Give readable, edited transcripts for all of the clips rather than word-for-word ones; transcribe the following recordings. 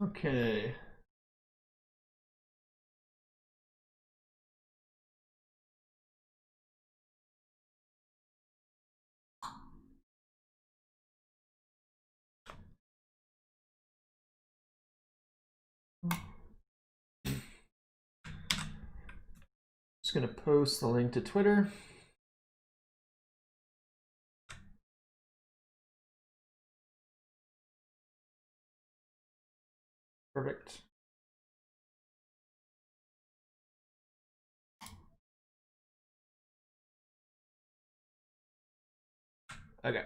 Okay. Just going to post the link to Twitter. Perfect. Okay.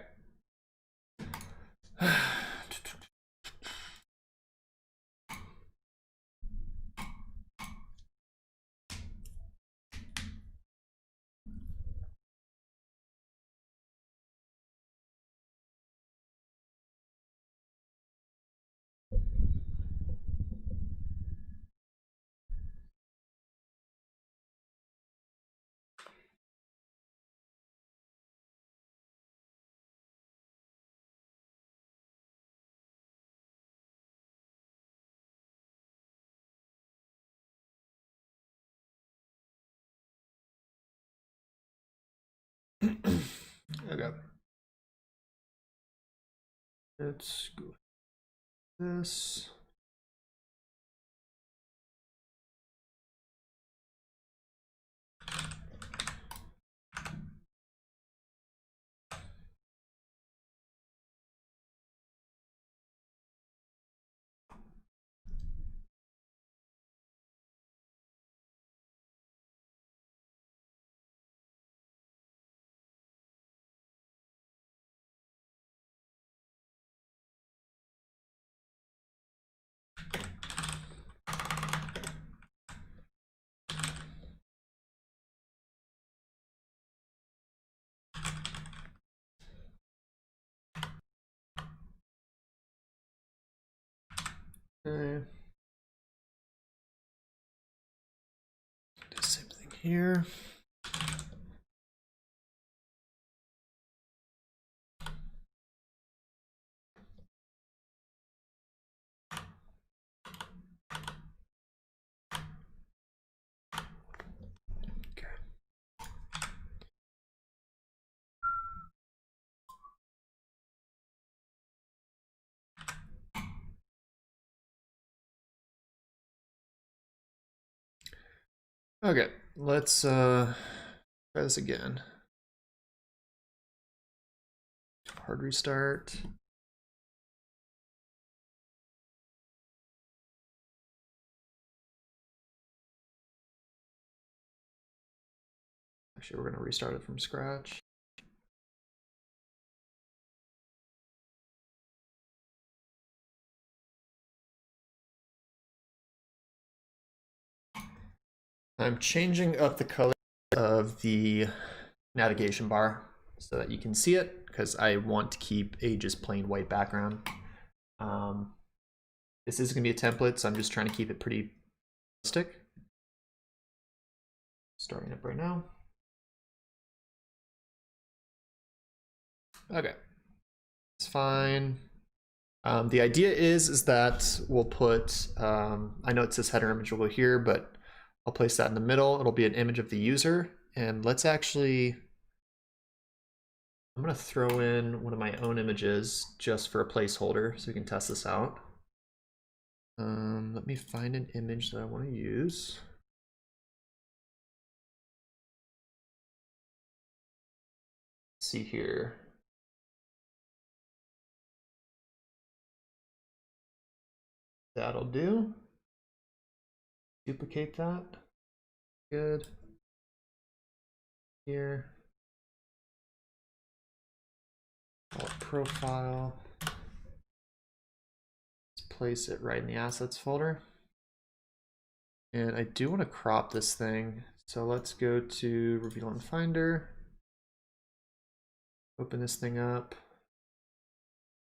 Okay. Let's go with this. Okay. Do the same thing here. Okay, let's try this again. Hard restart. Actually, we're going to restart it from scratch. I'm changing up the color of the navigation bar so that you can see it, because I want to keep a just plain white background. This is going to be a template, so I'm just trying to keep it pretty realistic. Starting up right now. Okay, it's fine. The idea is that we'll put, I know it says header image will go here, but I'll place that in the middle. It'll be an image of the user. And let's actually, I'm going to throw in one of my own images just for a placeholder so we can test this out. Let me find an image that I want to use. Let's see here. That'll do. Duplicate that. Good. Here. Call it profile. Let's place it right in the assets folder. And I do want to crop this thing. So let's go to Reveal in Finder. Open this thing up.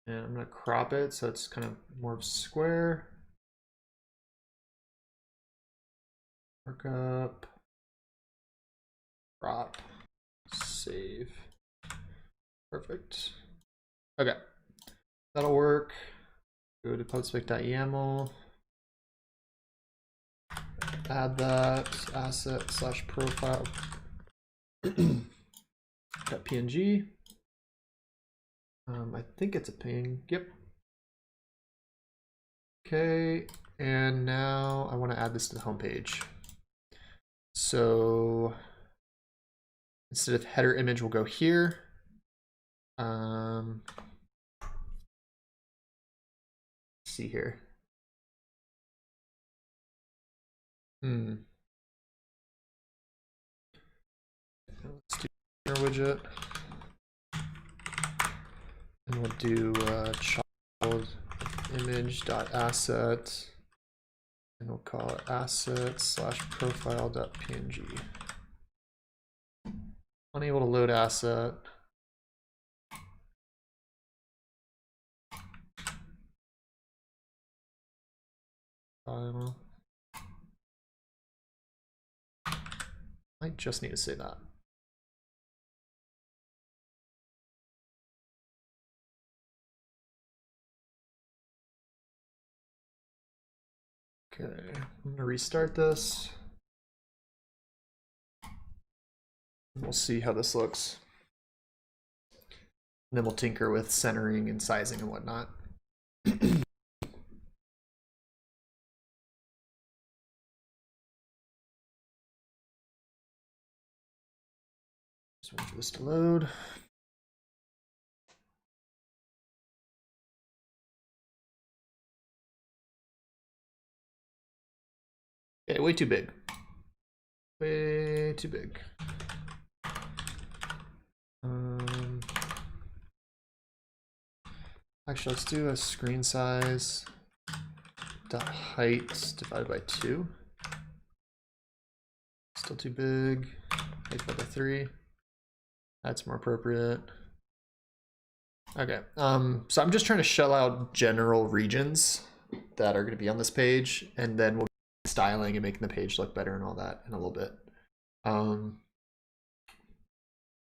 And I'm going to crop it so it's kind of more of a square. Markup. Crop. Save. Perfect. Okay. That'll work. Go to postspec.yaml, add that asset slash profile .png. I think it's a ping. Yep. Okay, and now I want to add this to the home page. So instead of header image, we'll go here. Let's see here. Let's do our widget. And we'll do child image.asset. And we'll call it asset slash profile.png. Unable to load asset. File. I just need to say that. Okay, I'm gonna restart this. We'll see how this looks. And then we'll tinker with centering and sizing and whatnot. Just wait for this to load. Okay, way too big. Way too big. Actually, let's do a screen size dot height divided by 2. Still too big. Height divided by 3. That's more appropriate. Okay, so I'm just trying to shell out general regions that are going to be on this page, and then we'll be styling and making the page look better and all that in a little bit. I'm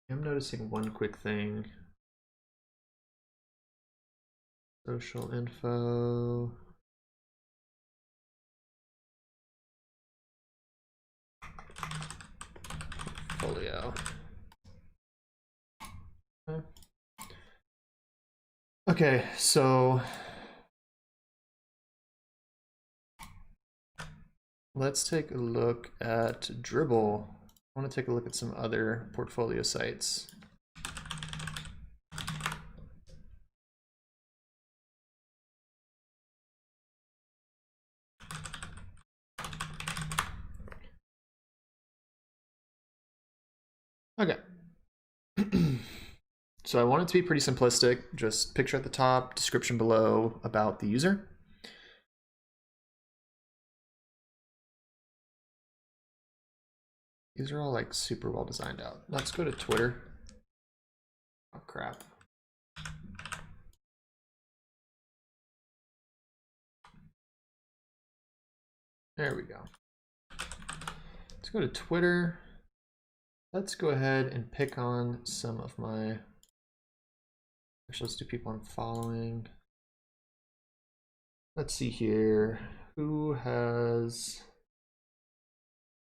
noticing one quick thing. Social info. Portfolio. Okay, so let's take a look at Dribble. I want to take a look at some other portfolio sites. Okay. So I want it to be pretty simplistic. Just picture at the top, description below about the user. These are all like super well designed out. Let's go to Twitter. Oh crap. There we go. Let's go to Twitter. Let's go ahead and pick on some of my, actually let's do people I'm following. Let's see here, who has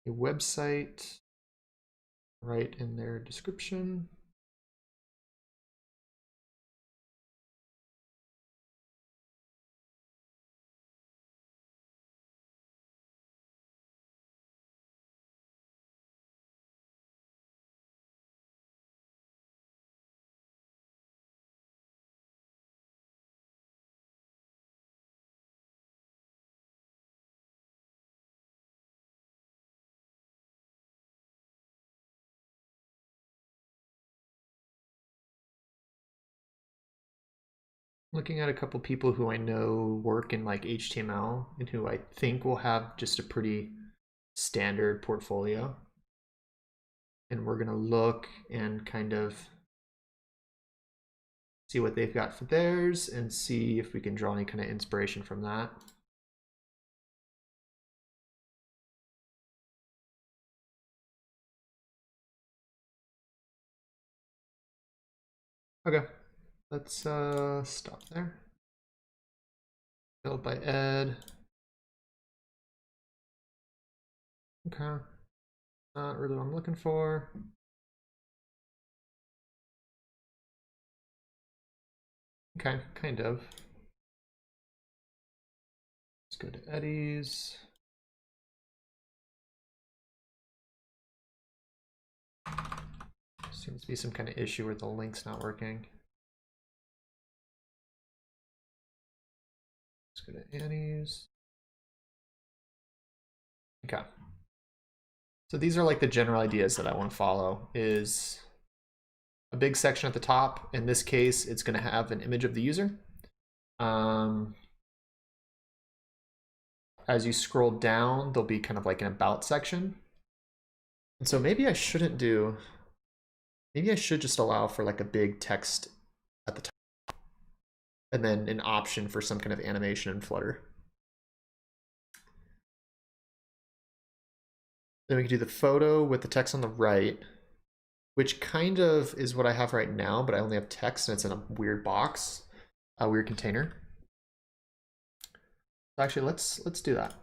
a website right in their description. Looking at a couple people who I know work in like HTML and who I think will have just a pretty standard portfolio. And we're gonna look and kind of see what they've got for theirs and see if we can draw any kind of inspiration from that. Okay, let's stop there. Built by Ed. Okay. Not really what I'm looking for. Okay, kind of. Let's go to Eddie's. Seems to be some kind of issue where the link's not working. Let's go to Annie's. Okay. So these are like the general ideas that I want to follow. Is a big section at the top. In this case, it's going to have an image of the user. As you scroll down, there'll be kind of like an about section. And so maybe I shouldn't do, maybe I should just allow for like a big text at the top and then an option for some kind of animation in Flutter. Then we can do the photo with the text on the right, which kind of is what I have right now, but I only have text and it's in a weird box, a weird container. Actually, let's do that.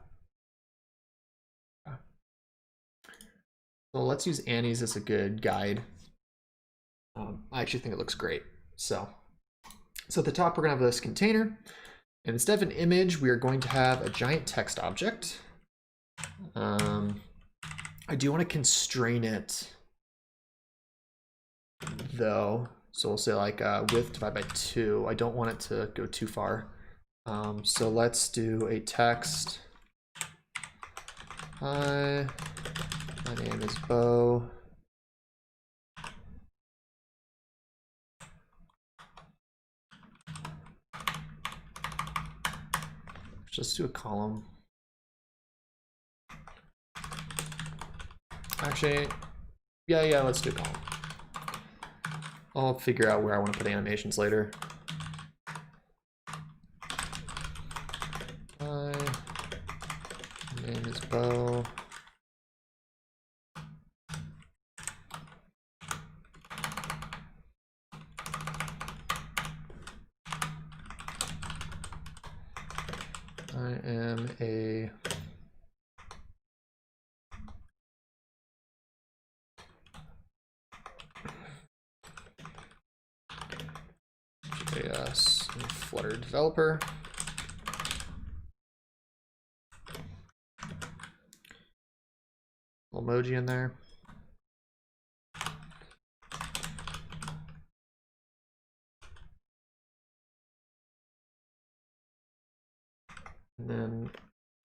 So let's use Annie's as a good guide. I actually think it looks great. So at the top, we're gonna have this container, and instead of an image, we are going to have a giant text object. I do want to constrain it though. So we'll say like width divided by 2. I don't want it to go too far. So let's do a text. Hi, my name is Bo. Just do a column. Actually, yeah, let's do a column. I'll figure out where I want to put animations later. Hi, my name is Bo. I am a JS Flutter developer. Emoji in there. And then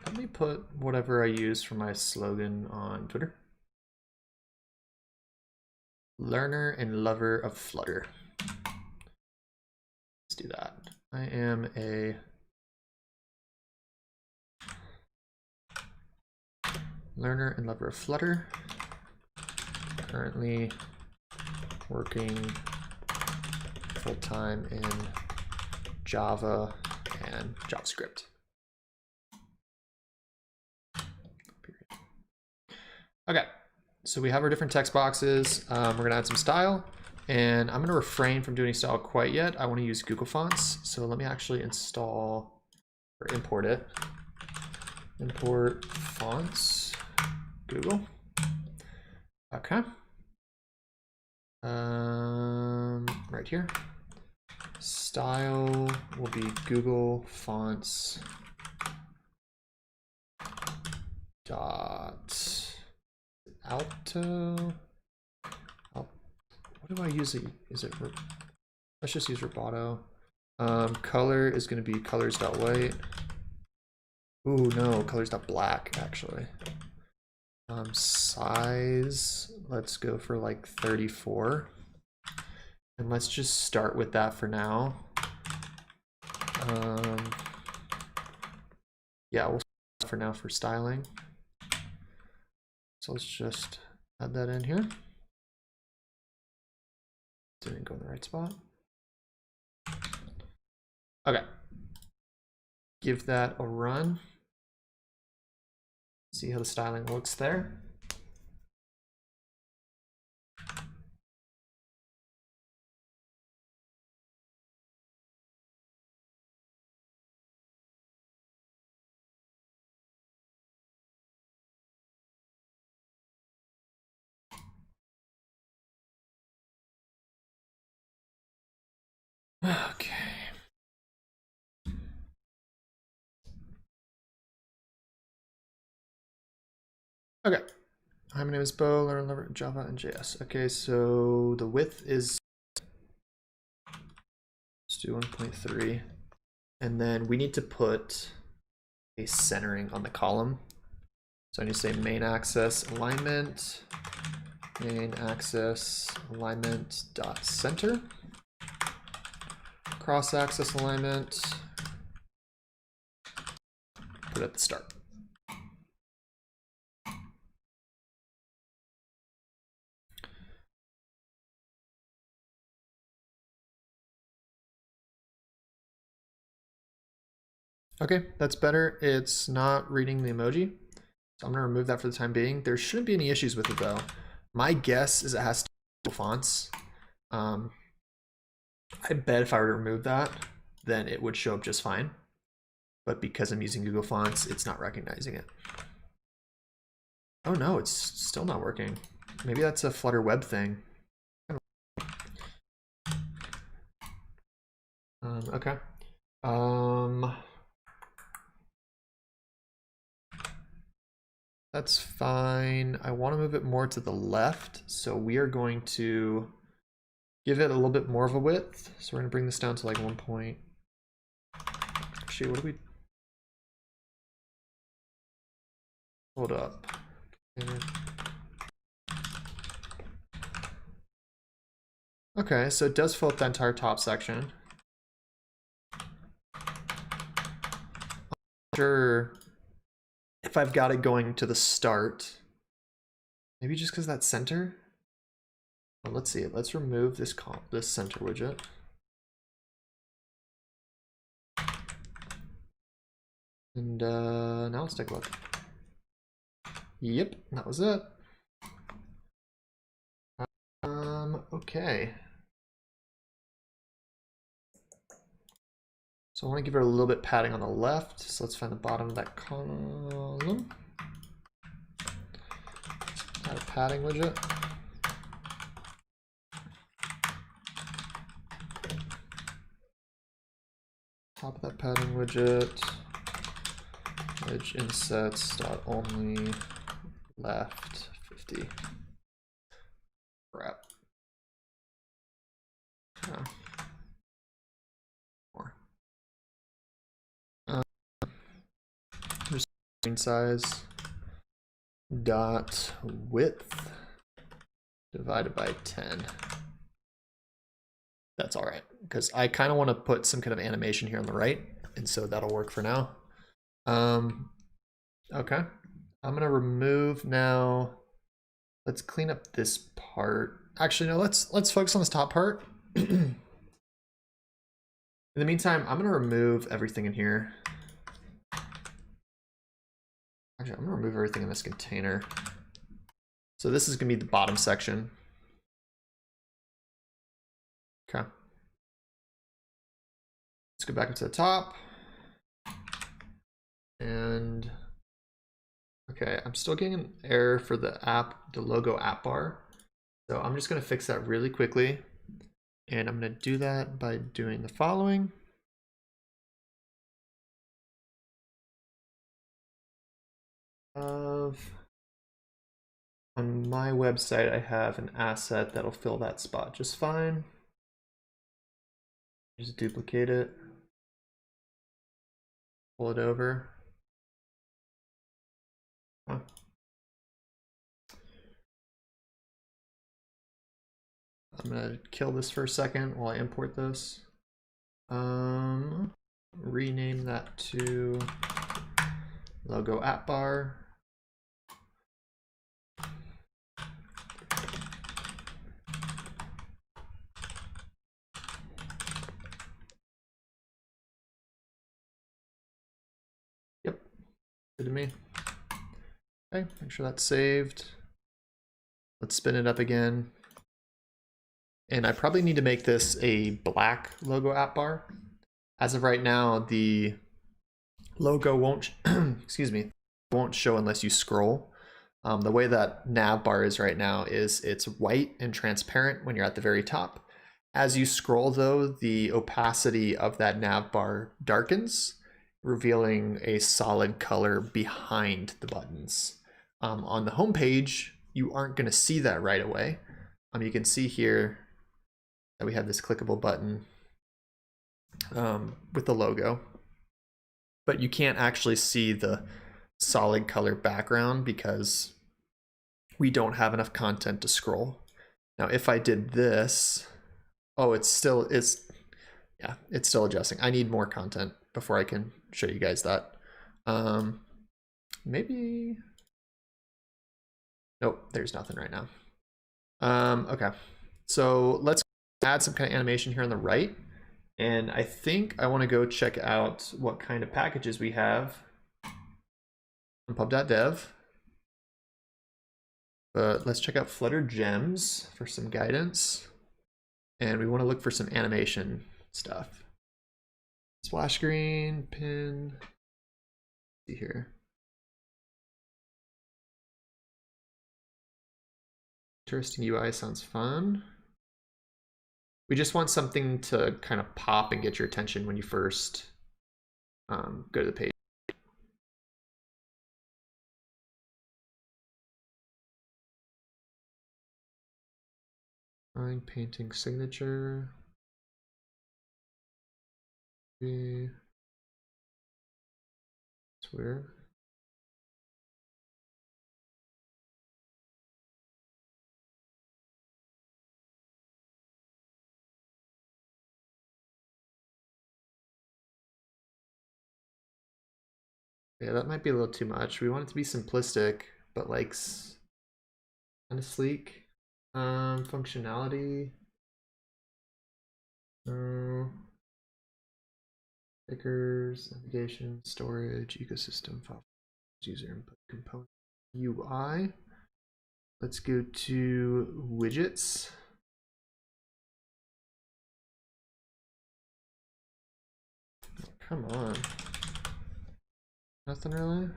let me put whatever I use for my slogan on Twitter. Learner and lover of Flutter. Let's do that. I am a learner and lover of Flutter. Currently working full-time in Java and JavaScript. Okay, so we have our different text boxes. We're gonna add some style, and I'm gonna refrain from doing style quite yet. I wanna use Google Fonts, so let me actually install or import it. Import fonts, Google. Okay. Right here. Style will be Google Fonts dot alto. What do I use? Is it? Let's just use Roboto. Color is going to be colors.white. Ooh, no, colors.black actually. Size, let's go for like 34. And let's just start with that for now. Yeah, we'll start for now for styling. So let's just add that in here. Didn't go in the right spot. Okay. Give that a run. See how the styling looks there. Okay. Okay. Hi, my name is Bo, learn Java and JS. Okay, so the width is, let's do 1.3. And then we need to put a centering on the column. So I need to say main axis alignment, main axis alignment dot center, cross axis alignment, put it at the start. Okay, that's better. It's not reading the emoji. So I'm gonna remove that for the time being. There shouldn't be any issues with it though. My guess is it has to fonts. I bet if I were to remove that, then it would show up just fine. But because I'm using Google Fonts, it's not recognizing it. Oh no, it's still not working. Maybe that's a Flutter Web thing. Okay. That's fine. I want to move it more to the left, so we are going to give it a little bit more of a width. So we're going to bring this down to like 1 point. Actually, what do we... Hold up. Okay, so it does fill up the entire top section. I'm sure if I've got it going to the start, maybe just because that's center. Well, let's see it. Let's remove this center widget. And now let's take a look. Yep, that was it. Okay. So I want to give it a little bit padding on the left. So let's find the bottom of that column. Add a padding widget. Top of that padding widget. Edge insets dot only left 50. Crap. Oh. More. Screen size dot width divided by 10. That's all right, because I kind of want to put some kind of animation here on the right, and so that'll work for now. Okay, I'm gonna remove now. Let's clean up this part. Actually, no, let's focus on this top part. In the meantime, I'm gonna remove everything in here. Actually, I'm gonna remove everything in this container. So this is gonna be the bottom section. Okay. Let's go back up to the top. And okay, I'm still getting an error for the logo app bar. So I'm just gonna fix that really quickly. And I'm gonna do that by doing the following. On my website, I have an asset that'll fill that spot just fine. Just duplicate it, pull it over. Huh. I'm gonna kill this for a second while I import this. Rename that to logo app bar. Yep, good to me. Okay, make sure that's saved. Let's spin it up again. And I probably need to make this a black logo app bar. As of right now, the logo won't, excuse me, won't show unless you scroll. The way that nav bar is right now is it's white and transparent when you're at the very top. As you scroll though, the opacity of that nav bar darkens, revealing a solid color behind the buttons. On the home page, you aren't going to see that right away. You can see here that we have this clickable button with the logo, but you can't actually see the solid color background because we don't have enough content to scroll. Now, if I did this, oh, it's still adjusting. I need more content before I can show you guys that. Maybe, nope, there's nothing right now. Okay, so let's add some kind of animation here on the right. And I think I want to go check out what kind of packages we have on pub.dev. But let's check out Flutter Gems for some guidance. And we want to look for some animation stuff. Splash screen, pin. Let's see here. Interesting UI sounds fun. We just want something to kind of pop and get your attention when you first go to the page. Line painting signature. It's weird. Yeah, that might be a little too much. We want it to be simplistic, but like kind of sleek. Functionality. Stickers, navigation, storage, ecosystem, file, user input, component, UI. Let's go to widgets. Oh, come on. Nothing really.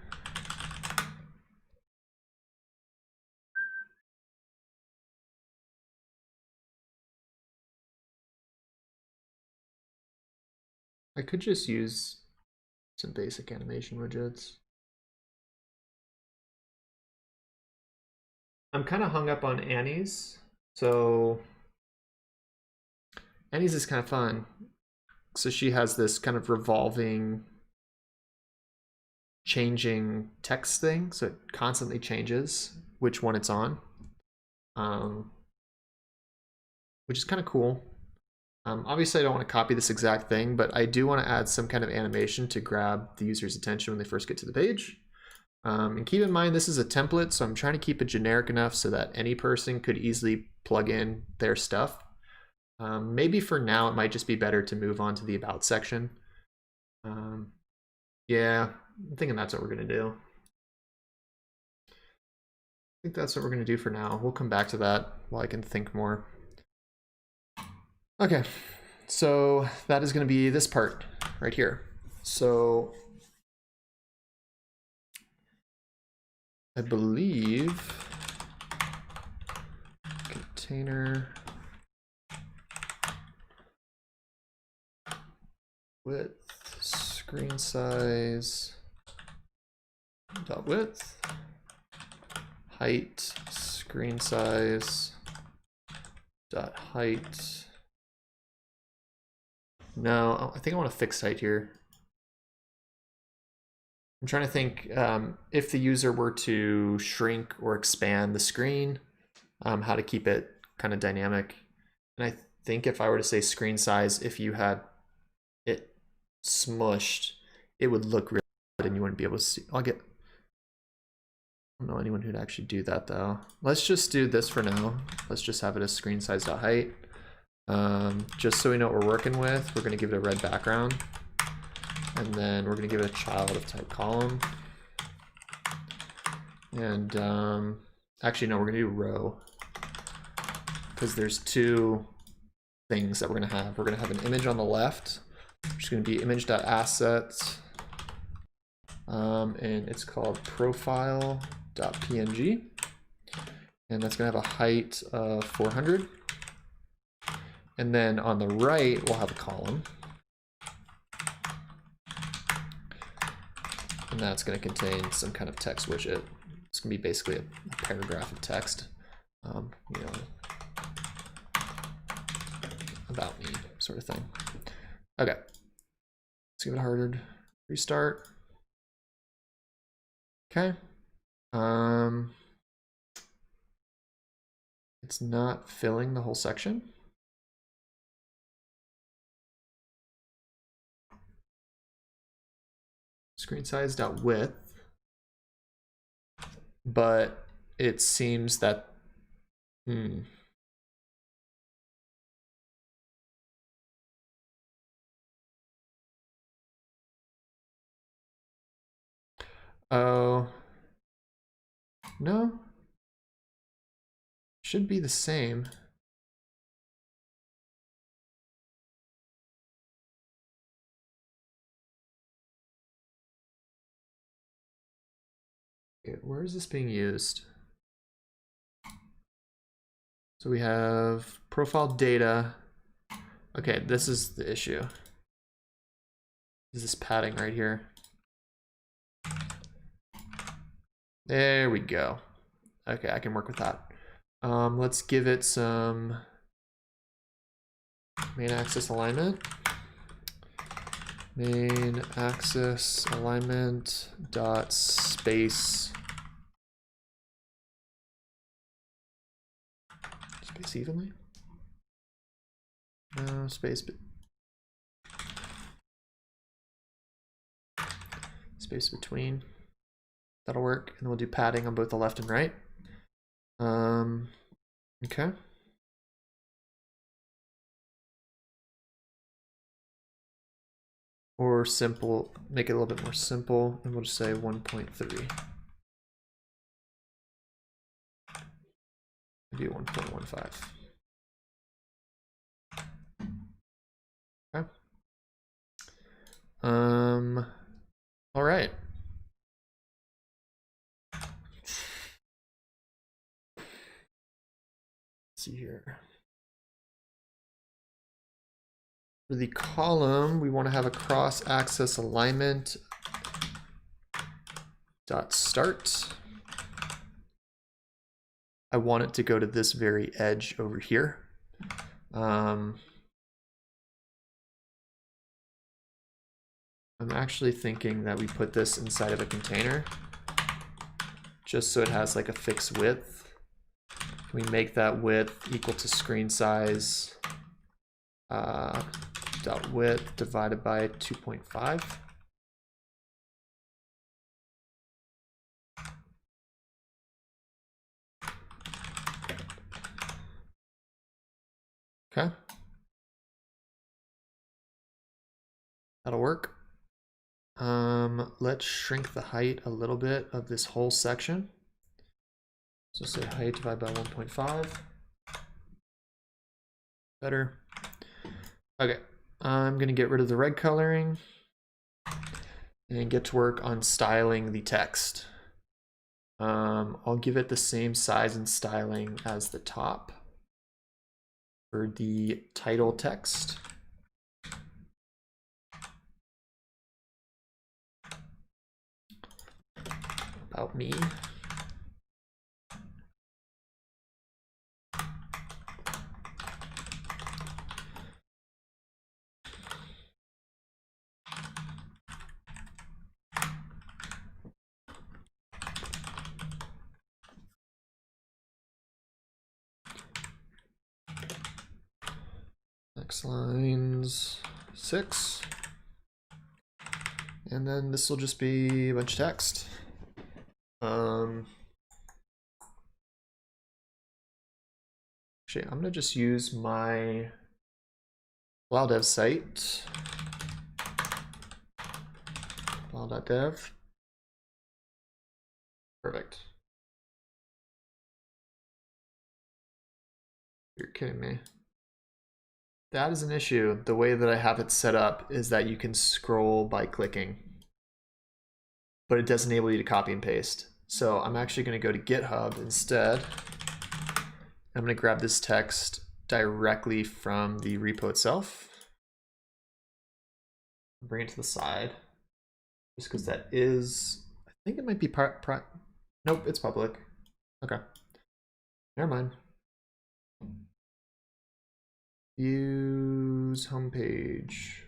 I could just use some basic animation widgets. I'm kind of hung up on Annie's. So Annie's is kind of fun. So she has this kind of revolving, changing text thing. So it constantly changes which one it's on, which is kind of cool. Obviously, I don't want to copy this exact thing, but I do want to add some kind of animation to grab the user's attention when they first get to the page. And keep in mind, this is a template, so I'm trying to keep it generic enough so that any person could easily plug in their stuff. Maybe for now, it might just be better to move on to the About section. Yeah, I'm thinking that's what we're going to do. I think that's what we're going to do for now. We'll come back to that while I can think more. Okay, so that is going to be this part right here. So I believe container width, screen size, dot width, height, screen size, dot height. No, I think I want a fixed height here. I'm trying to think if the user were to shrink or expand the screen, how to keep it kind of dynamic. And I think if I were to say screen size, if you had it smushed, it would look really good and you wouldn't be able to see. I don't know anyone who'd actually do that though. Let's just do this for now. Let's just have it as screen size.height. Just so we know what we're working with, we're going to give it a red background, and then we're going to give it a child of type column. And actually, no, we're going to do row because there's two things that we're going to have. We're going to have an image on the left, which is going to be image.assets, and it's called profile.png, and that's going to have a height of 400. And then on the right, we'll have a column. And that's going to contain some kind of text widget. It's going to be basically a paragraph of text, you know, about me sort of thing. Okay, let's give it a hard restart. Okay. It's not filling the whole section. Screen size dot width, but it seems that oh no, should be the same. Where is this being used? So we have profile data. Okay, this is the issue. Is this padding right here? There we go. Okay, I can work with that. Let's give it some main axis alignment. Main axis alignment dot space evenly. No space between. That'll work, and we'll do padding on both the left and right. Okay. Or simple, make it a little bit more simple, and we'll just say 1.3. Maybe 1.15. Okay. All right. Let's see here. For the column, we want to have a cross-axis alignment dot start. I want it to go to this very edge over here. I'm actually thinking that we put this inside of a container just so it has like a fixed width. We make that width equal to screen size dot width divided by 2.5. Okay. That'll work. Let's shrink the height a little bit of this whole section. So say height divided by 1.5. Better. Okay, I'm gonna get rid of the red coloring and get to work on styling the text. I'll give it the same size and styling as the top for the title text. About me. Next lines 6. And then this will just be a bunch of text. Actually, I'm gonna just use my WildDev site, wild.dev. Perfect. You're kidding me. That is an issue. The way that I have it set up is that you can scroll by clicking, but it doesn't enable you to copy and paste. So I'm actually going to go to GitHub instead. I'm going to grab this text directly from the repo itself. Bring it to the side, just because that is, I think it might be nope, it's public. Okay, never mind. Use homepage.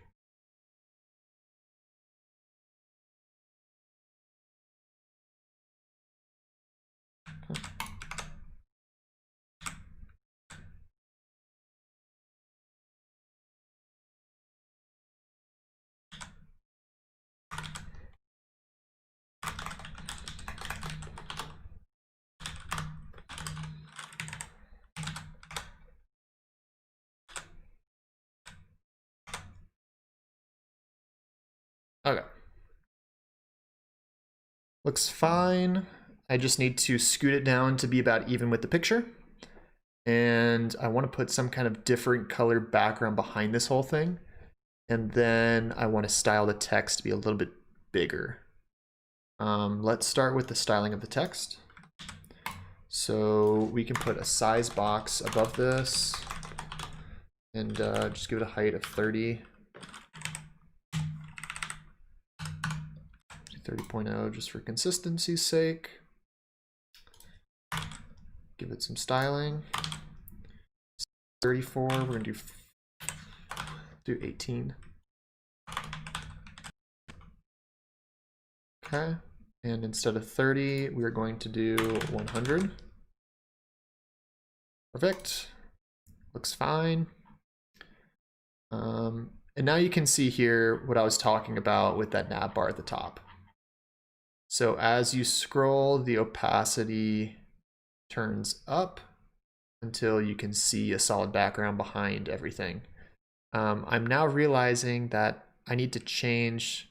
Okay. Looks fine. I just need to scoot it down to be about even with the picture. And I want to put some kind of different color background behind this whole thing. And then I want to style the text to be a little bit bigger. Let's start with the styling of the text. So we can put a size box above this and just give it a height of 30. 30.0 just for consistency's sake. Give it some styling. 34, we're gonna do 18. Okay, and instead of 30, we're going to do 100. Perfect, looks fine. And now you can see here what I was talking about with that nav bar at the top. So as you scroll, the opacity turns up until you can see a solid background behind everything. I'm now realizing that I need to change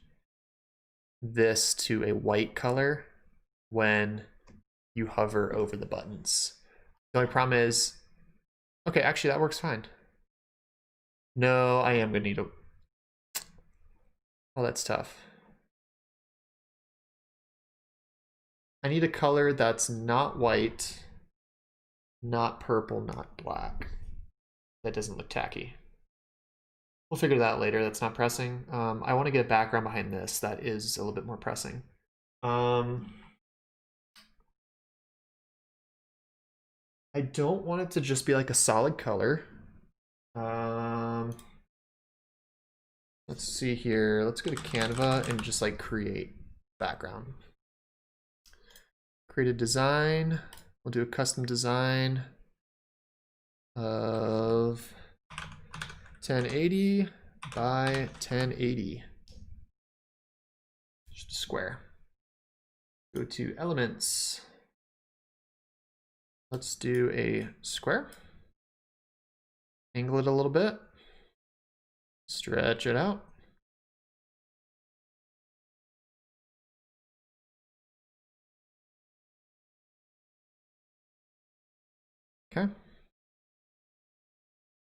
this to a white color when you hover over the buttons. The only problem is, okay, actually that works fine. No, I am gonna need a, oh, that's tough. I need a color that's not white, not purple, not black. That doesn't look tacky. We'll figure that out later. That's not pressing. I want to get a background behind this that is a little bit more pressing. I don't want it to just be like a solid color. Let's see here. Let's go to Canva and just like create background. Create a design. We'll do a custom design of 1080 by 1080. Just a square. Go to elements. Let's do a square. Angle it a little bit. Stretch it out. Okay.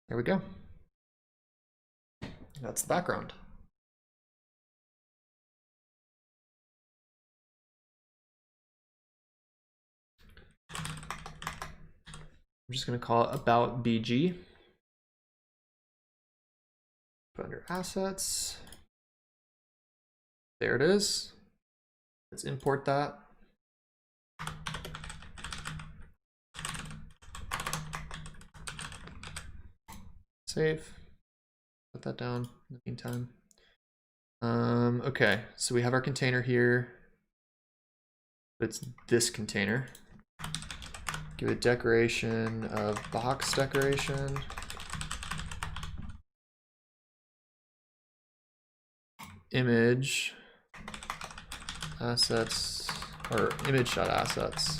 There we go. That's the background. I'm just going to call it about BG. Put under assets. There it is. Let's import that. Save. Put that down in the meantime. Okay, so we have our container here. It's this container. Give it decoration of box decoration. Image assets, or image.assets.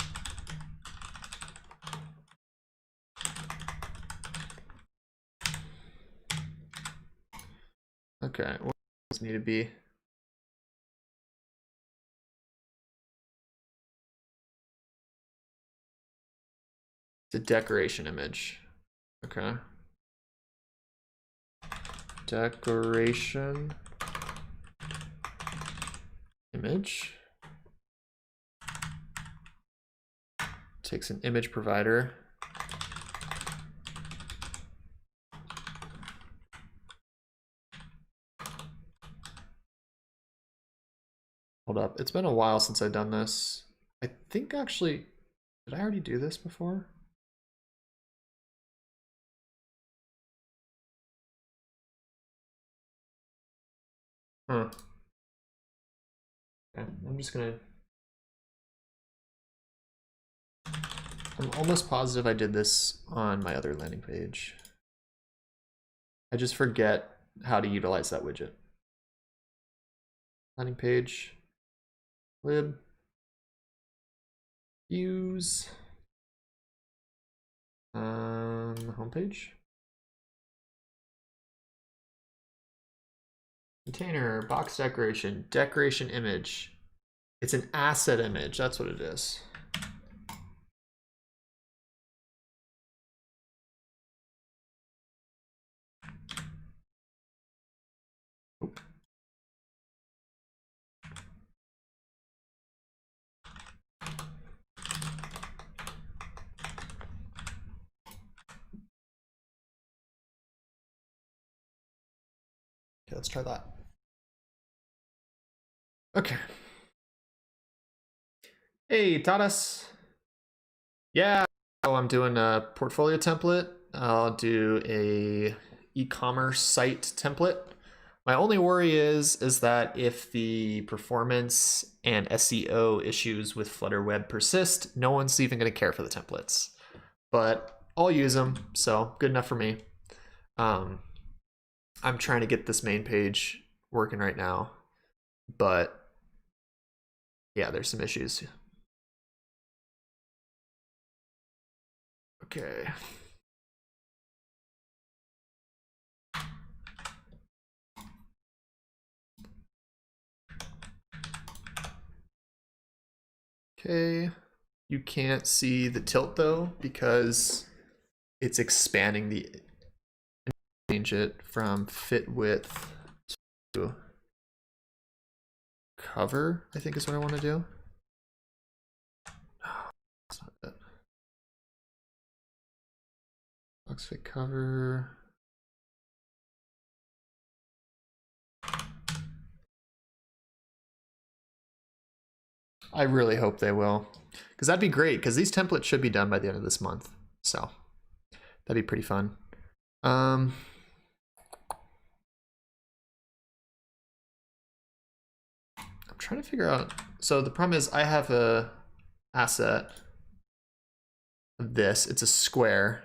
Okay, what does it need to be? It's a decoration image. Okay. Decoration image. Takes an image provider. Hold up. It's been a while since I've done this. I think actually, did I already do this before? Huh. Okay, I'm just gonna. I'm almost positive I did this on my other landing page. I just forget how to utilize that widget. Landing page, lib, use, homepage, container, box decoration, decoration image. It's an asset image, that's what it is. Okay, let's try that. Okay. Hey, Tadas. Yeah, so I'm doing a portfolio template. I'll do a e-commerce site template. My only worry is that if the performance and SEO issues with Flutter Web persist, no one's even going to care for the templates. But I'll use them, so good enough for me. I'm trying to get this main page working right now, but yeah, there's some issues. Okay. Okay. You can't see the tilt though because it's expanding the change it from fit width to cover, I think is what I want to do. No, that's not it. Box fit cover. I really hope they will, because that'd be great, because these templates should be done by the end of this month. So that'd be pretty fun. I'm trying to figure out, so the problem is I have a asset of this, it's a square,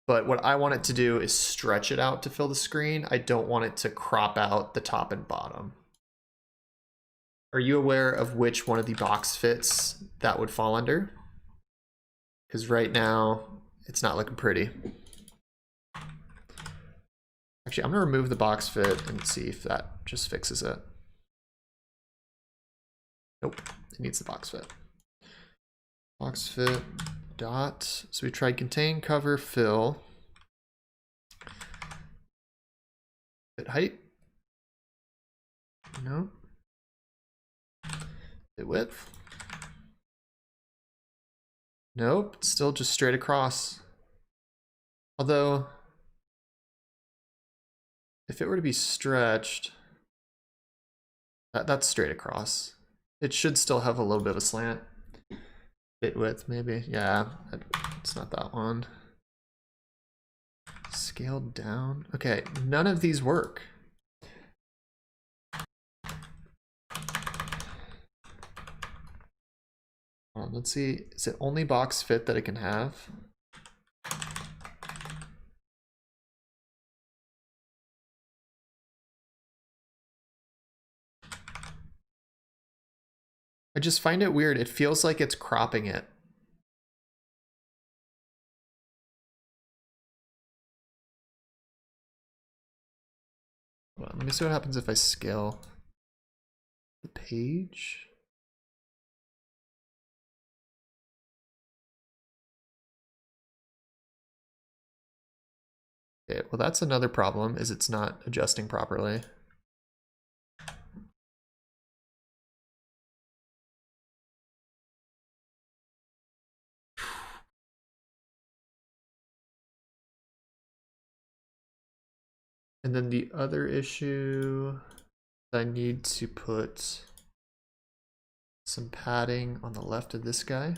but what I want it to do is stretch it out to fill the screen. I don't want it to crop out the top and bottom. Are you aware of which one of the box fits that would fall under? Because right now it's not looking pretty. Actually, I'm gonna remove the box fit and see if that just fixes it. Nope, it needs the box fit. Box fit dot, so we tried contain, cover, fill. Fit height, no. Fit width, nope, it's still just straight across. Although, if it were to be stretched, that's straight across. It should still have a little bit of a slant. Fit width, maybe. Yeah, it's not that one. Scaled down. Okay, none of these work. Let's see. Is it only box fit that it can have? I just find it weird. It feels like it's cropping it. Well, let me see what happens if I scale the page. Okay, well that's another problem, is it's not adjusting properly. And then the other issue I need to put some padding on the left of this guy.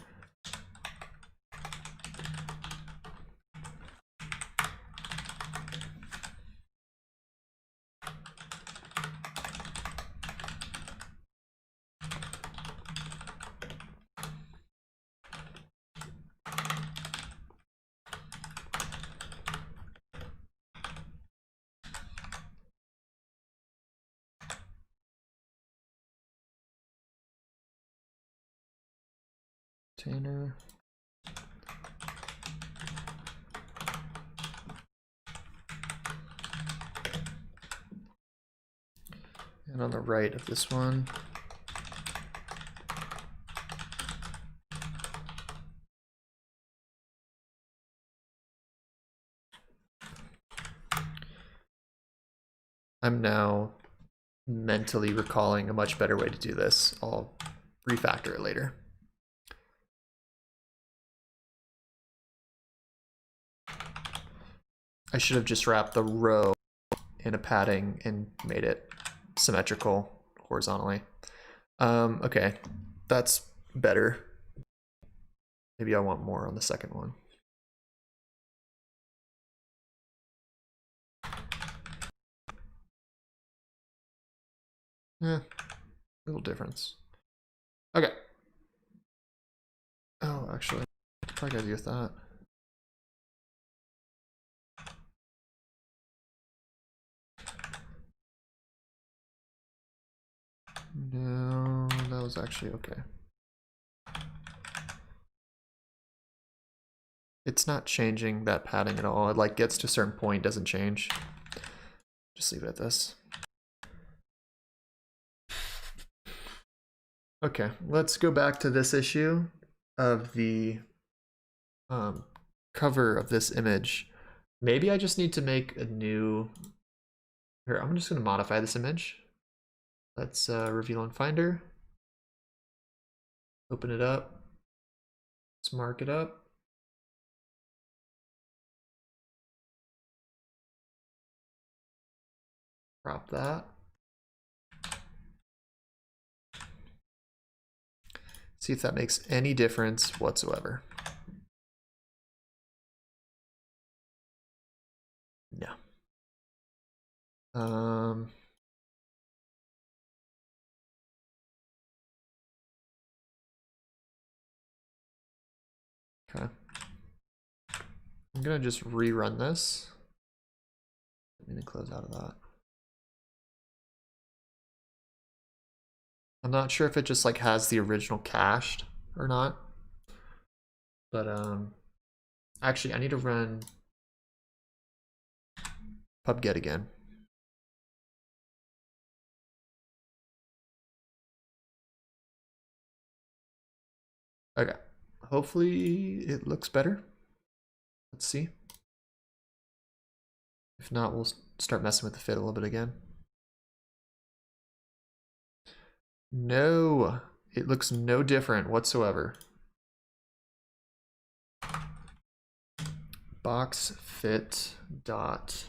Container. And on the right of this one, I'm now mentally recalling a much better way to do this. I'll refactor it later. I should have just wrapped the row in a padding and made it symmetrical horizontally. Okay, that's better. Maybe I want more on the second one. Yeah, little difference. Okay. Oh, actually, probably gotta deal with that. No, that was actually okay. It's not changing that padding at all. It like gets to a certain point, doesn't change. Just leave it at this. Okay, let's go back to this issue of the cover of this image. Maybe I just need to make a new, here, I'm just gonna modify this image. Let's reveal in Finder. Open it up. Let's mark it up. Crop that. See if that makes any difference whatsoever. No. Okay. I'm gonna just rerun this. I'm gonna close out of that. I'm not sure if it just like has the original cached or not, but actually I need to run pubget again. Okay, hopefully it looks better. Let's see. If not, we'll start messing with the fit a little bit again. No, it looks no different whatsoever. Box fit dot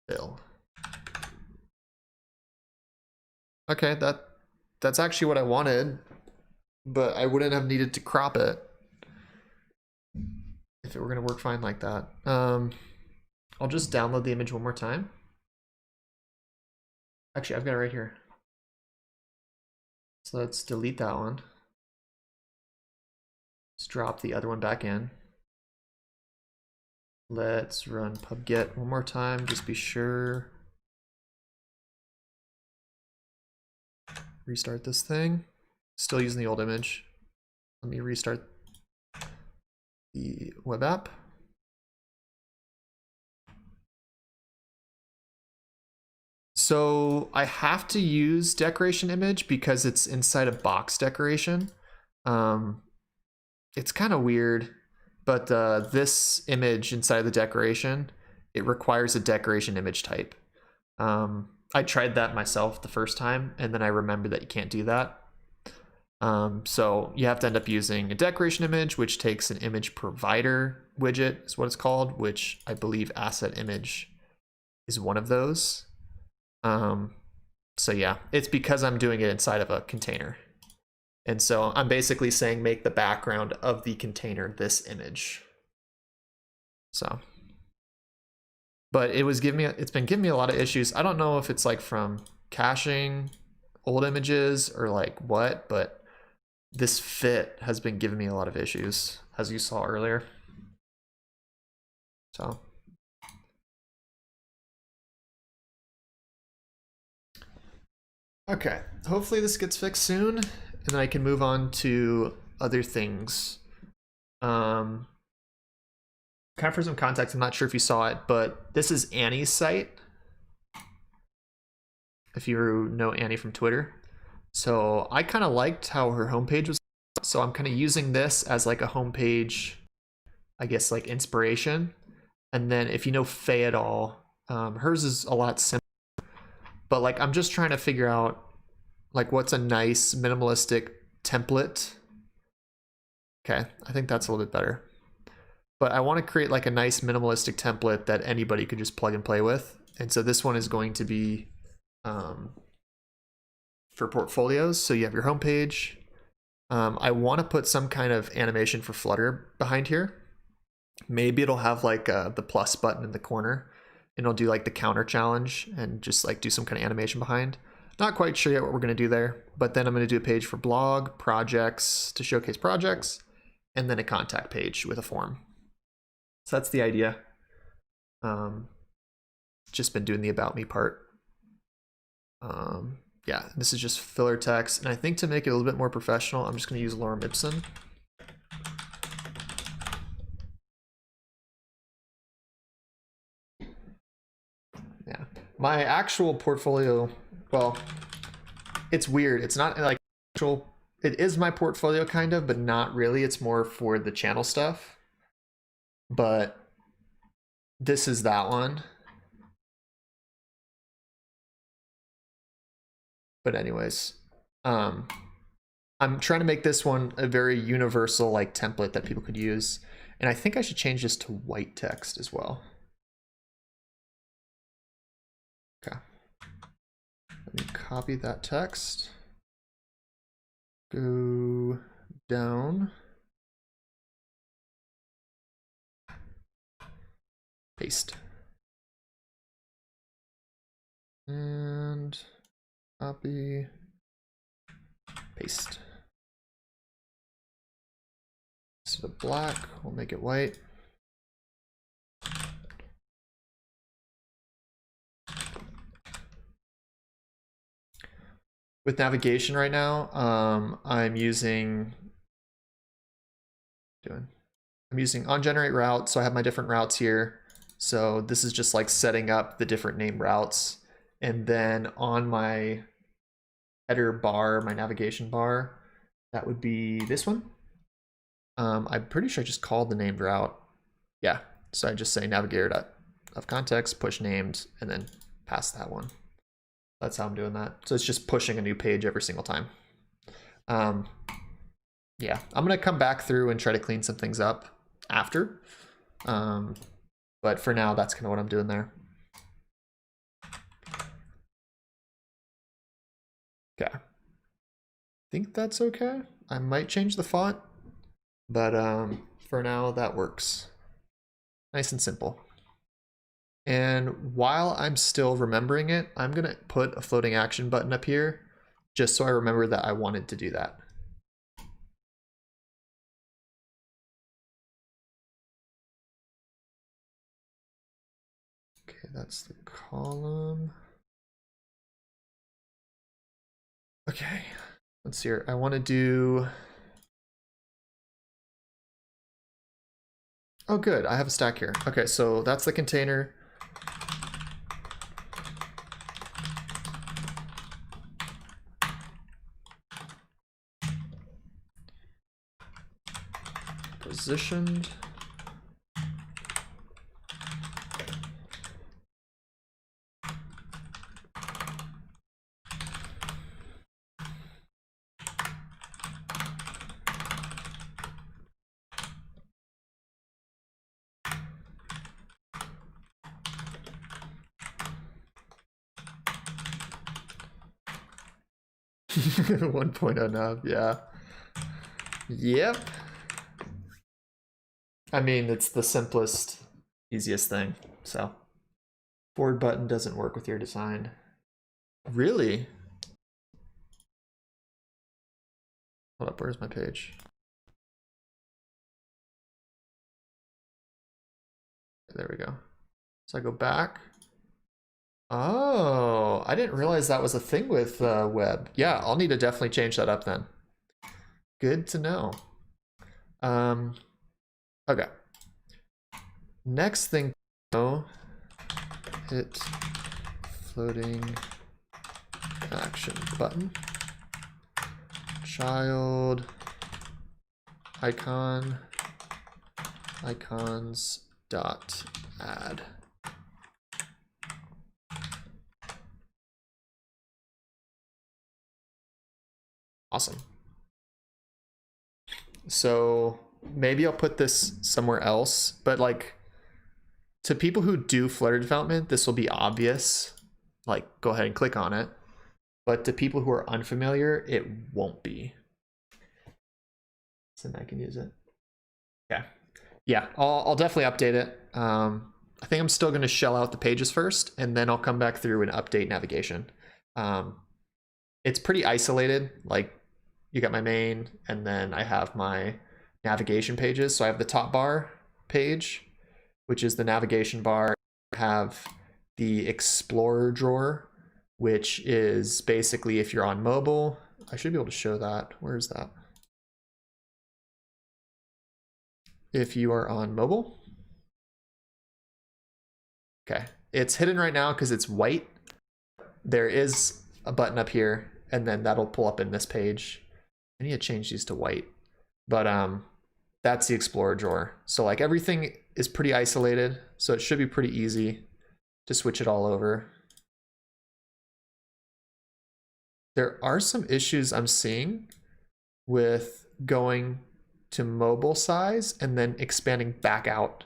fill. Okay, that's actually what I wanted, but I wouldn't have needed to crop it if it were gonna work fine like that. I'll just download the image one more time. Actually, I've got it right here. So let's delete that one. Let's drop the other one back in. Let's run pubget one more time, just be sure. Restart this thing. Still using the old image. Let me restart the web app. So I have to use decoration image because it's inside a box decoration. It's kind of weird, but this image inside the decoration, it requires a decoration image type. I tried that myself the first time, and then I remembered that you can't do that. So you have to end up using a decoration image, which takes an image provider widget, is what it's called, which I believe asset image is one of those. So yeah, it's because I'm doing it inside of a container. And so I'm basically saying make the background of the container this image. So, but it's been giving me a lot of issues. I don't know if it's like from caching old images or like what, but this fit has been giving me a lot of issues, as you saw earlier. So. Okay, hopefully this gets fixed soon, and then I can move on to other things. Kind of for some context, I'm not sure if you saw it, but this is Annie's site. If you know Annie from Twitter. So I kind of liked how her homepage was. So I'm kind of using this as like a homepage, I guess, like inspiration. And then if you know Faye at all, hers is a lot simpler. But like I'm just trying to figure out like what's a nice minimalistic template. Okay, I think that's a little bit better. But I want to create like a nice minimalistic template that anybody could just plug and play with. And so this one is going to be for portfolios. So you have your homepage. I want to put some kind of animation for Flutter behind here. Maybe it'll have like the plus button in the corner, and it'll do like the counter challenge and just like do some kind of animation behind. Not quite sure yet what we're going to do there, but then I'm going to do a page for blog, projects to showcase projects, and then a contact page with a form. So that's the idea. Just been doing the about me part. Yeah, this is just filler text. And I think to make it a little bit more professional, I'm just going to use Lorem Ipsum. Yeah, my actual portfolio, well, it's weird. It's not like actual, it is my portfolio kind of, but not really. It's more for the channel stuff. But this is that one. But anyways, I'm trying to make this one a very universal like template that people could use. And I think I should change this to white text as well. Okay. Let me copy that text. Go down. Paste. And copy. Paste. Instead of black, we'll make it white. With navigation right now, I'm using on generate route. So I have my different routes here. So this is just like setting up the different name routes. And then on my header bar, my navigation bar, that would be this one. I'm pretty sure I just called the named route. Yeah, so I just say navigator.of context, push named, and then pass that one. That's how I'm doing that. So it's just pushing a new page every single time. Yeah, I'm gonna come back through and try to clean some things up after. But for now, that's kind of what I'm doing there. Okay. I think that's okay. I might change the font, but for now that works. Nice and simple. And while I'm still remembering it, I'm gonna put a floating action button up here just so I remember that I wanted to do that. Okay, that's the column. Okay, let's see here. I want to do. Oh, good. I have a stack here. Okay, so that's the container. Positioned. 1.0 nav, yeah. Yep. I mean, it's the simplest, easiest thing, so. Forward button doesn't work with your design. Really? Hold up, where's my page? There we go. So I go back. Oh, I didn't realize that was a thing with web. Yeah, I'll need to definitely change that up then. Good to know. Okay. Next thing, hit floating action button. Child icon icons dot add. Awesome. So maybe I'll put this somewhere else, but like to people who do Flutter development, this will be obvious. Like go ahead and click on it. But to people who are unfamiliar, it won't be. So I can use it. Okay. Yeah, I'll definitely update it. I think I'm still going to shell out the pages first, and then I'll come back through and update navigation. It's pretty isolated. Like you got my main, and then I have my navigation pages. So I have the top bar page, which is the navigation bar. I have the Explorer drawer, which is basically if you're on mobile. I should be able to show that. Where is that? If you are on mobile. Okay, it's hidden right now because it's white. There is a button up here, and then that'll pull up in this page. I need to change these to white, but that's the Explorer drawer. So like everything is pretty isolated, so it should be pretty easy to switch it all over. There are some issues I'm seeing with going to mobile size and then expanding back out.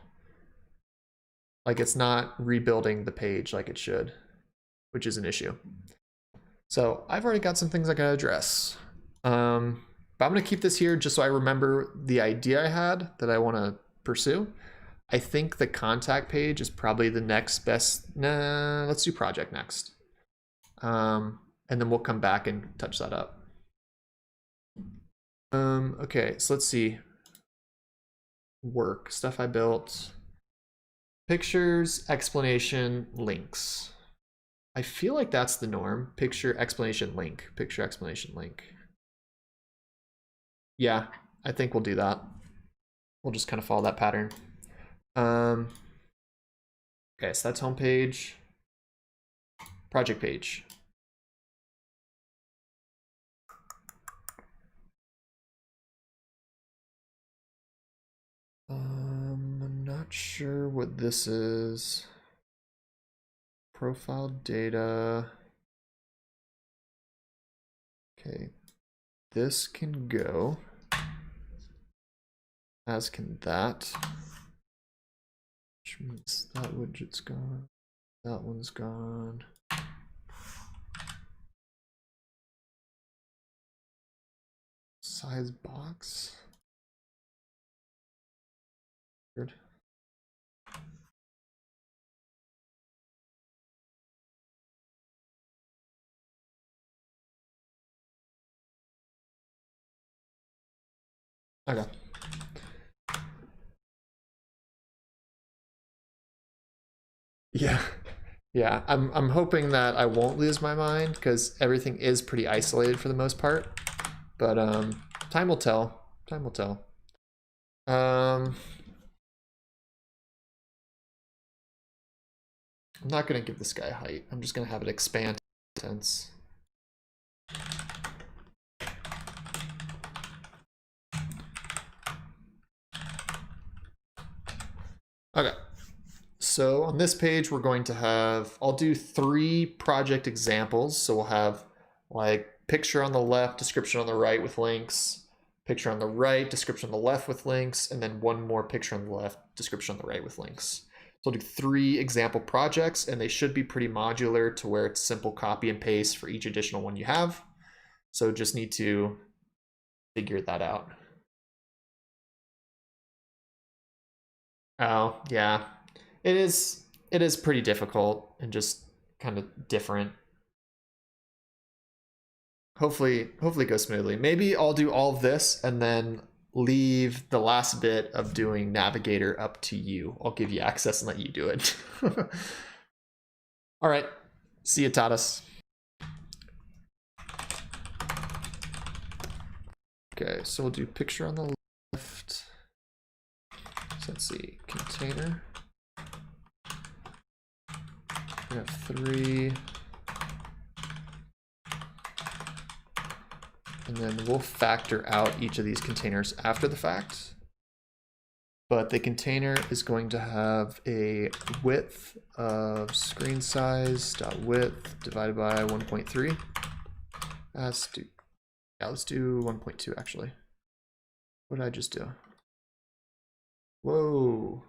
Like it's not rebuilding the page like it should, which is an issue. So I've already got some things I gotta address. But I'm gonna keep this here just so I remember the idea I had that I wanna pursue. I think the contact page is probably the next best. Nah, let's do project next. And then we'll come back and touch that up. Okay, so let's see. Work, stuff I built. Pictures, explanation, links. I feel like that's the norm. Picture, explanation, link. Picture, explanation, link. Yeah, I think we'll do that. We'll just kind of follow that pattern. Okay, so that's home page. Project page. I'm not sure what this is. Profile data. Okay, this can go, as can that, which means that widget's gone, that one's gone. Size box. Weird. Okay. Yeah. Yeah, I'm hoping that I won't lose my mind because everything is pretty isolated for the most part. But time will tell. Time will tell. I'm not gonna give this guy height. I'm just gonna have it expand tense. Okay. So on this page, we're going to have, I'll do 3 project examples. So we'll have like picture on the left, description on the right with links, picture on the right, description on the left with links, and then one more picture on the left, description on the right with links. So I'll do 3 example projects, and they should be pretty modular to where it's simple copy and paste for each additional one you have. So just need to figure that out. Oh, yeah. It is pretty difficult and just kind of different. Hopefully it goes smoothly. Maybe I'll do all of this and then leave the last bit of doing navigator up to you. I'll give you access and let you do it. All right. See you, Tadas. Okay, so we'll do picture on the left. So let's see, container. We have 3. And then we'll factor out each of these containers after the fact. But the container is going to have a width of screen size dot width divided by 1.3. Let's do 1.2 actually. What did I just do? Whoa.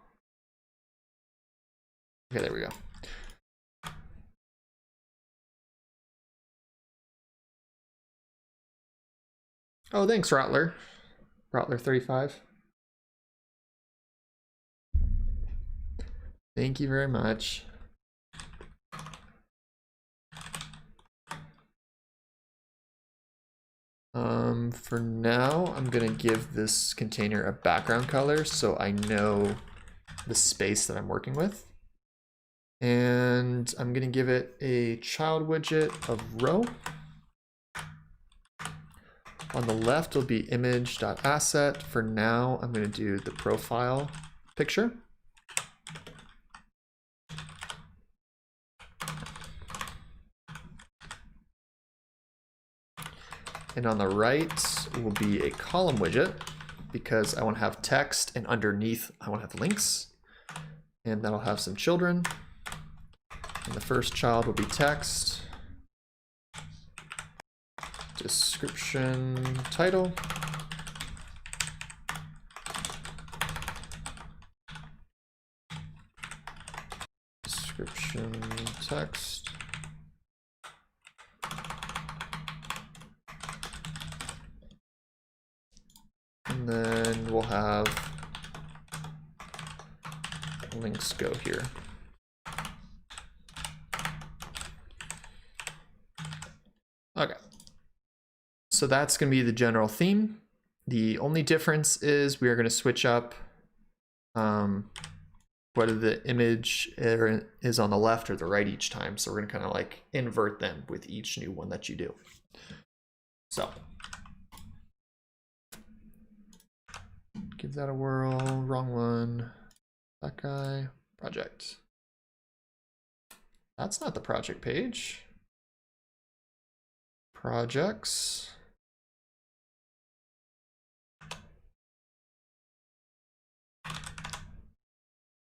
Okay, there we go. Oh, thanks, Rattler. Rattler35. Thank you very much. For now, I'm gonna give this container a background color so I know the space that I'm working with. And I'm gonna give it a child widget of row. On the left will be image.asset. For now, I'm gonna do the profile picture. And on the right will be a column widget because I want to have text and underneath I want to have links. And that'll have some children. And the first child will be text, description, title. Description, text. And then we'll have links go here. Okay. So that's going to be the general theme. The only difference is we are going to switch up whether the image is on the left or the right each time. So we're going to kind of like invert them with each new one that you do. So give that a whirl. Wrong one. That guy. Project. That's not the project page. Projects.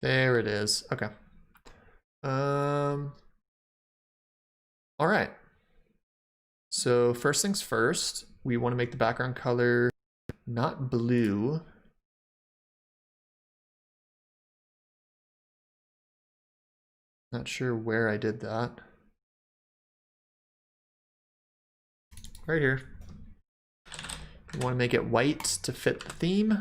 There it is. Okay. All right. So first things first, we want to make the background color not blue. Not sure where I did that. Right here. We want to make it white to fit the theme.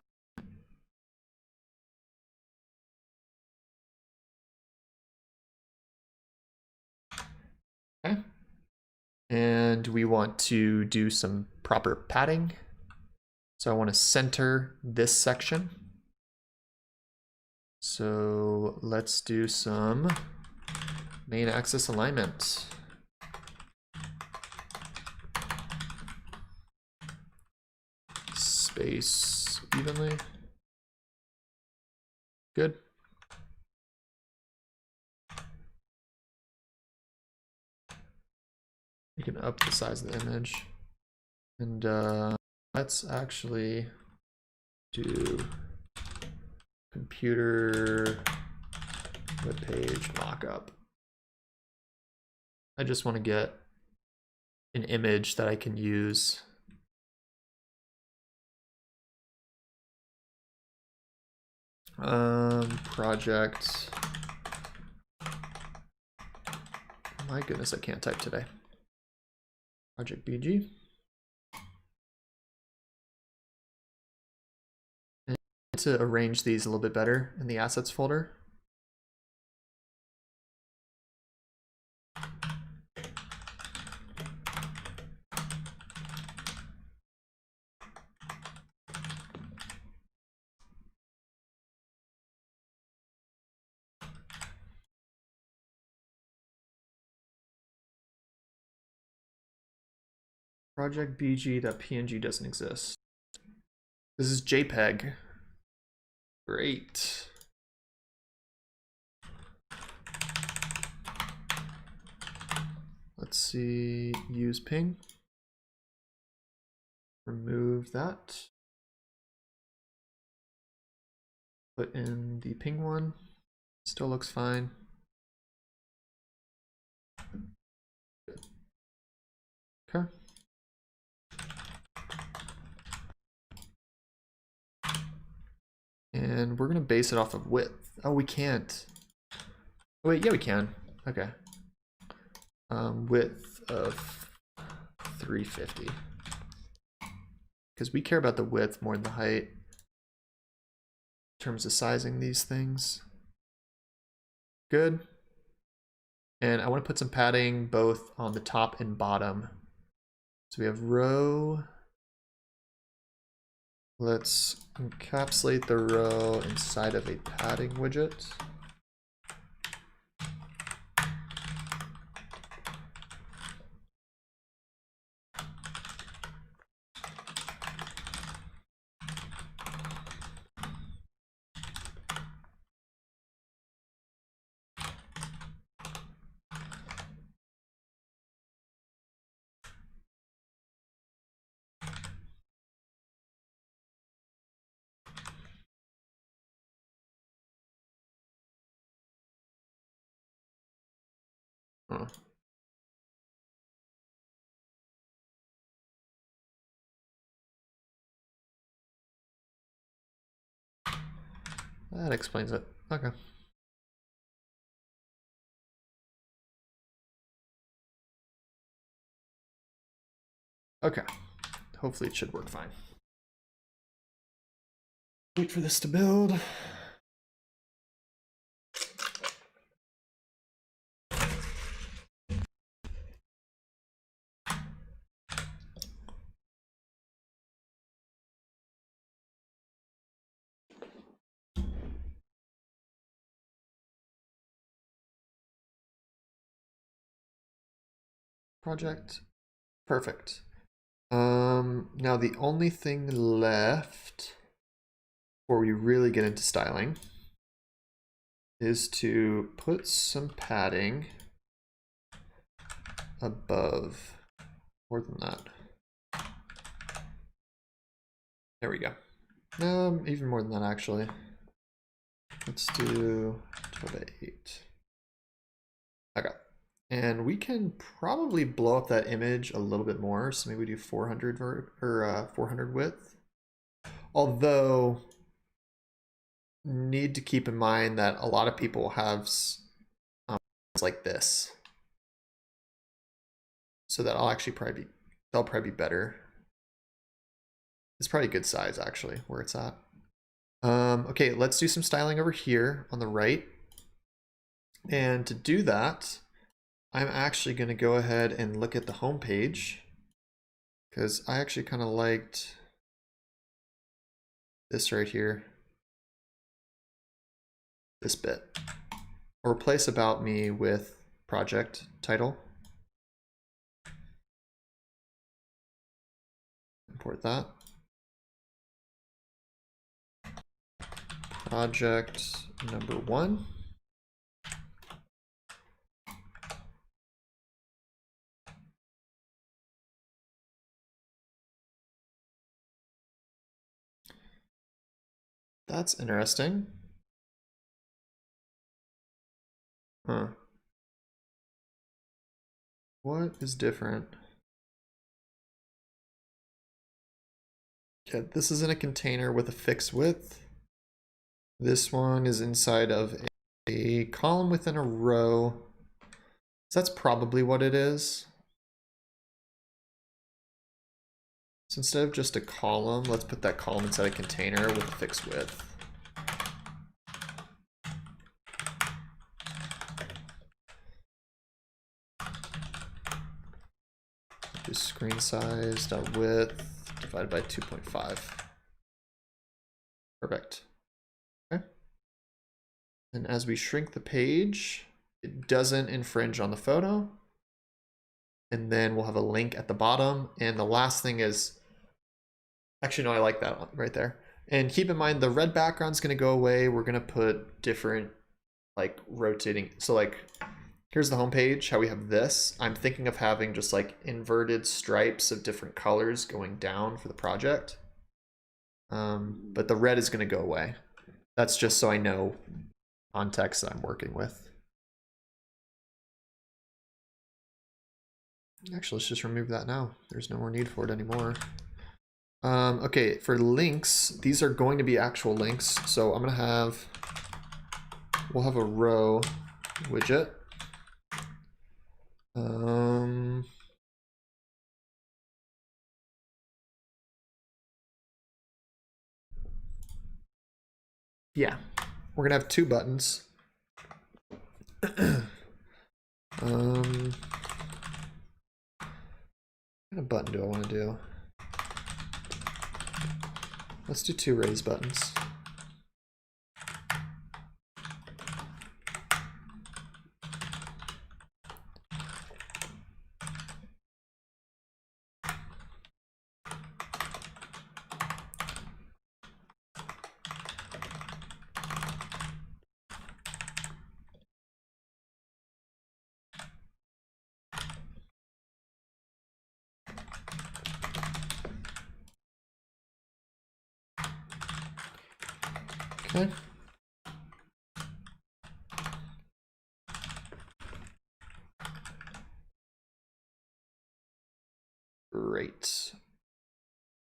Okay. And we want to do some proper padding. So I want to center this section. So let's do some main axis alignment. Space evenly. Good. You can up the size of the image. And let's actually do computer web page mockup. I just want to get an image that I can use. Project. My goodness, I can't type today. Project BG. to arrange these a little bit better in the assets folder. Project bg.png doesn't exist. This is JPEG. Great. Let's see, use ping. Remove that. Put in the ping one. Still looks fine. Okay. And we're gonna base it off of width. Oh, we can't. Oh, wait, yeah, we can. Okay. Width of 350. Because we care about the width more than the height in terms of sizing these things. Good. And I want to put some padding both on the top and bottom. So we have row. Let's encapsulate the row inside of a padding widget. Huh. That explains it. Okay. Okay. Hopefully it should work fine. Wait for this to build. Project. Perfect. Now the only thing left before we really get into styling is to put some padding above, more than that. There we go. Even more than that actually. Let's do 12:8. Okay. And we can probably blow up that image a little bit more. So maybe we do 400 400 width. Although, need to keep in mind that a lot of people have like this. So that'll actually they'll probably be better. It's probably a good size actually, where it's at. Okay, let's do some styling over here on the right. And to do that, I'm actually going to go ahead and look at the home page because I actually kind of liked this right here, this bit. I'll replace about me with project title. Import that. Project number 1. That's interesting. Huh. What is different? Okay, this is in a container with a fixed width. This one is inside of a column within a row. So that's probably what it is. So instead of just a column, let's put that column inside a container with a fixed width. Do screen size dot width divided by 2.5. Perfect. Okay. And as we shrink the page, it doesn't infringe on the photo. And then we'll have a link at the bottom. And the last thing is, actually, no, I like that one right there. And keep in mind, the red background is going to go away. We're going to put different, like, rotating. So, like, here's the home page, how we have this. I'm thinking of having just, like, inverted stripes of different colors going down for the project. But the red is going to go away. That's just so I know context that I'm working with. Actually, let's just remove that now. There's no more need for it anymore. Okay, for links, these are going to be actual links. So I'm gonna we'll have a row widget. Yeah, we're gonna have 2 buttons. What kind of button do I want to do? Let's do 2 raise buttons. Okay. Great.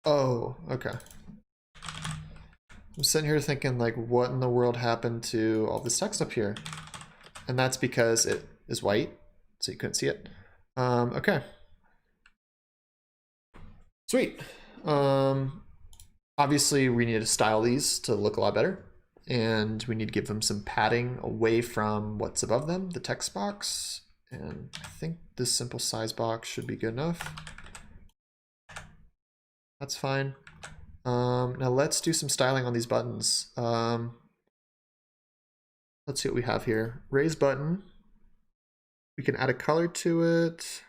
Oh, okay. I'm sitting here thinking, like, what in the world happened to all this text up here? And that's because it is white, so you couldn't see it. Okay. Sweet. Obviously, we need to style these to look a lot better. And we need to give them some padding away from what's above them, the text box. And I think this simple size box should be good enough. That's fine. Now let's do some styling on these buttons. Let's see what we have here. Raise button. We can add a color to it,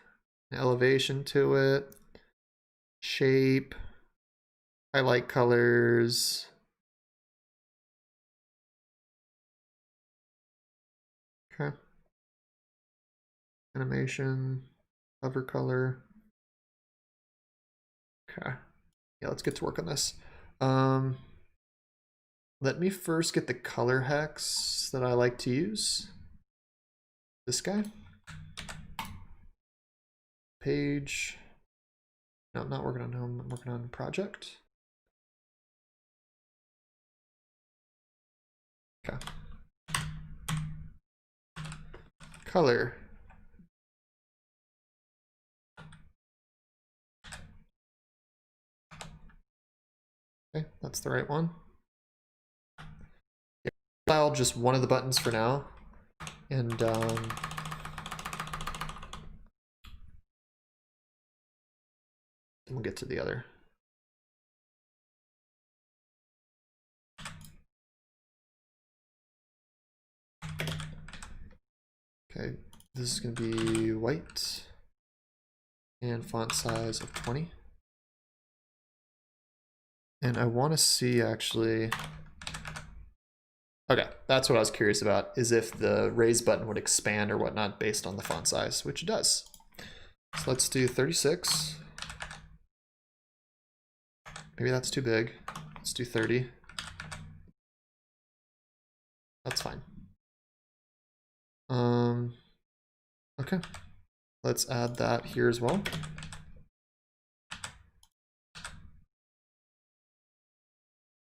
an elevation to it, shape, highlight colors. Okay. Animation, cover color. Okay. Yeah, let's get to work on this. Let me first get the color hex that I like to use. This guy. Page. No, I'm not working on home. I'm working on project. Okay. Color. Okay, that's the right one. Style just one of the buttons for now. And we'll get to the other. Okay, this is going to be white and font size of 20. And I want to see actually, okay, that's what I was curious about, is if the raise button would expand or whatnot based on the font size, which it does. So let's do 36. Maybe that's too big. Let's do 30. That's fine. Okay, let's add that here as well.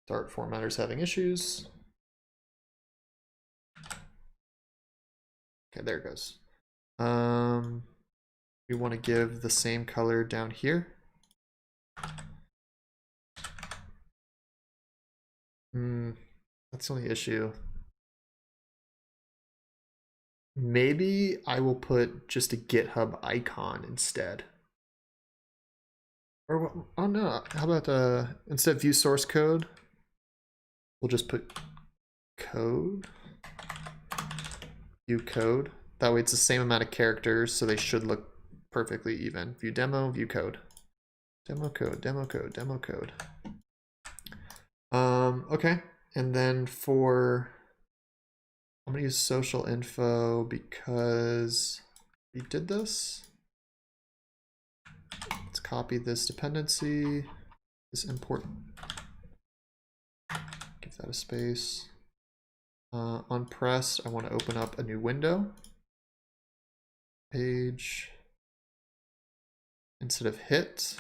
Dart formatter's having issues. Okay, there it goes. We want to give the same color down here. That's the only issue. Maybe I will put just a GitHub icon instead. Or, oh no, how about instead of view source code, we'll just put code, view code. That way it's the same amount of characters, so they should look perfectly even. View demo, view code. Demo code, demo code, demo code. Okay, and then I'm gonna use social info because we did this. Let's copy this dependency, this import, give that a space. On pressed, I want to open up a new window. Page, instead of hit,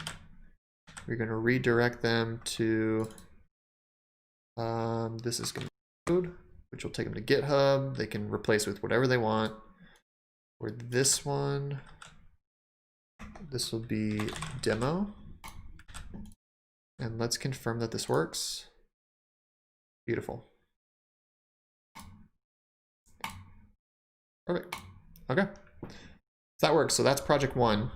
we're going to redirect them to, this is going to be code, which will take them to GitHub. They can replace with whatever they want. Or this one, this will be demo. And let's confirm that this works. Beautiful. Perfect. Okay. That works. So that's project 1.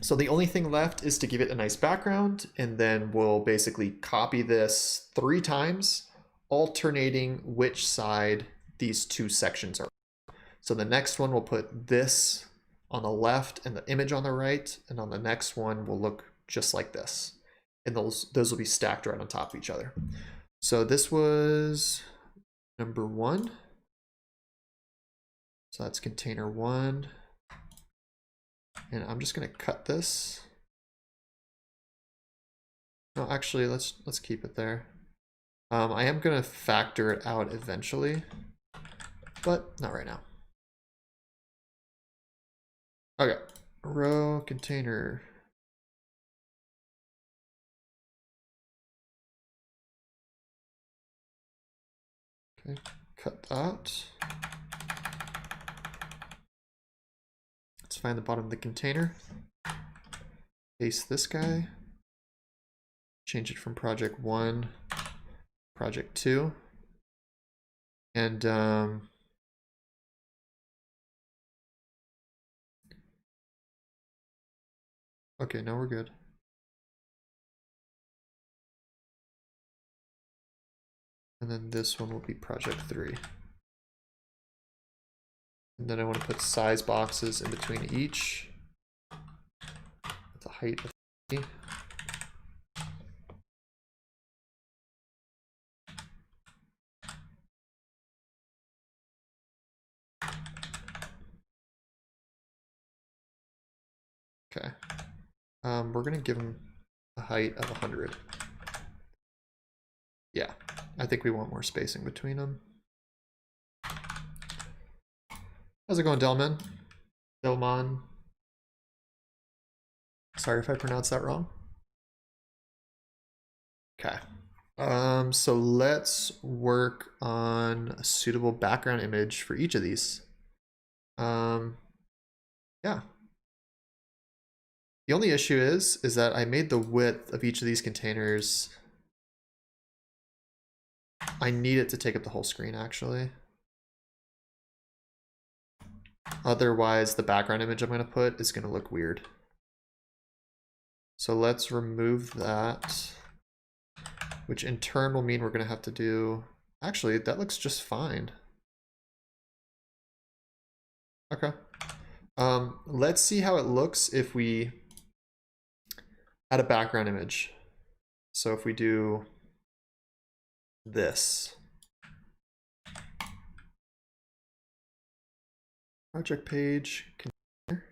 So the only thing left is to give it a nice background, and then we'll basically copy this 3 times, alternating which side these 2 sections are. So the next one we'll put this on the left and the image on the right, and on the next one will look just like this. And those will be stacked right on top of each other. So this was number 1. So that's container 1. And I'm just going to cut this. No, actually, let's keep it there. I am going to factor it out eventually, but not right now. Okay, row container. Okay, cut that. Let's find the bottom of the container. Paste this guy. Change it from project 1, project 2. And okay, now we're good. And then this one will be project 3. And then I want to put size boxes in between each. At the height of 3. Okay. We're going to give them a height of 100. Yeah, I think we want more spacing between them. How's it going, Delman? Delman. Sorry if I pronounced that wrong. Okay. So let's work on a suitable background image for each of these. Yeah. The only issue is that I made the width of each of these containers. I need it to take up the whole screen, actually. Otherwise, the background image I'm going to put is going to look weird. So let's remove that, which in turn will mean we're going to have to do... Actually, that looks just fine. Okay. Let's see how it looks if we add a background image. So if we do this. Project page, container.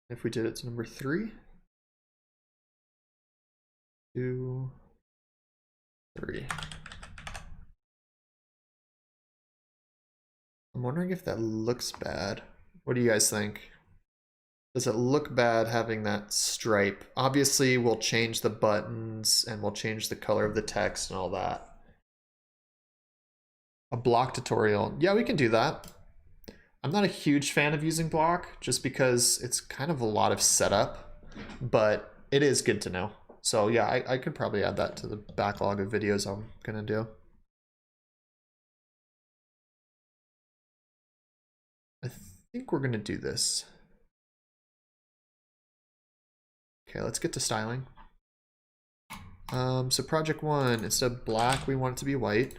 If we did it to number 3, 2, 3. I'm wondering if that looks bad. What do you guys think? Does it look bad having that stripe? Obviously, we'll change the buttons and we'll change the color of the text and all that. A block tutorial. Yeah, we can do that. I'm not a huge fan of using block just because it's kind of a lot of setup, but it is good to know. So yeah, I could probably add that to the backlog of videos I'm gonna do. I think we're gonna do this. Okay, let's get to styling. So project 1, instead of black, we want it to be white.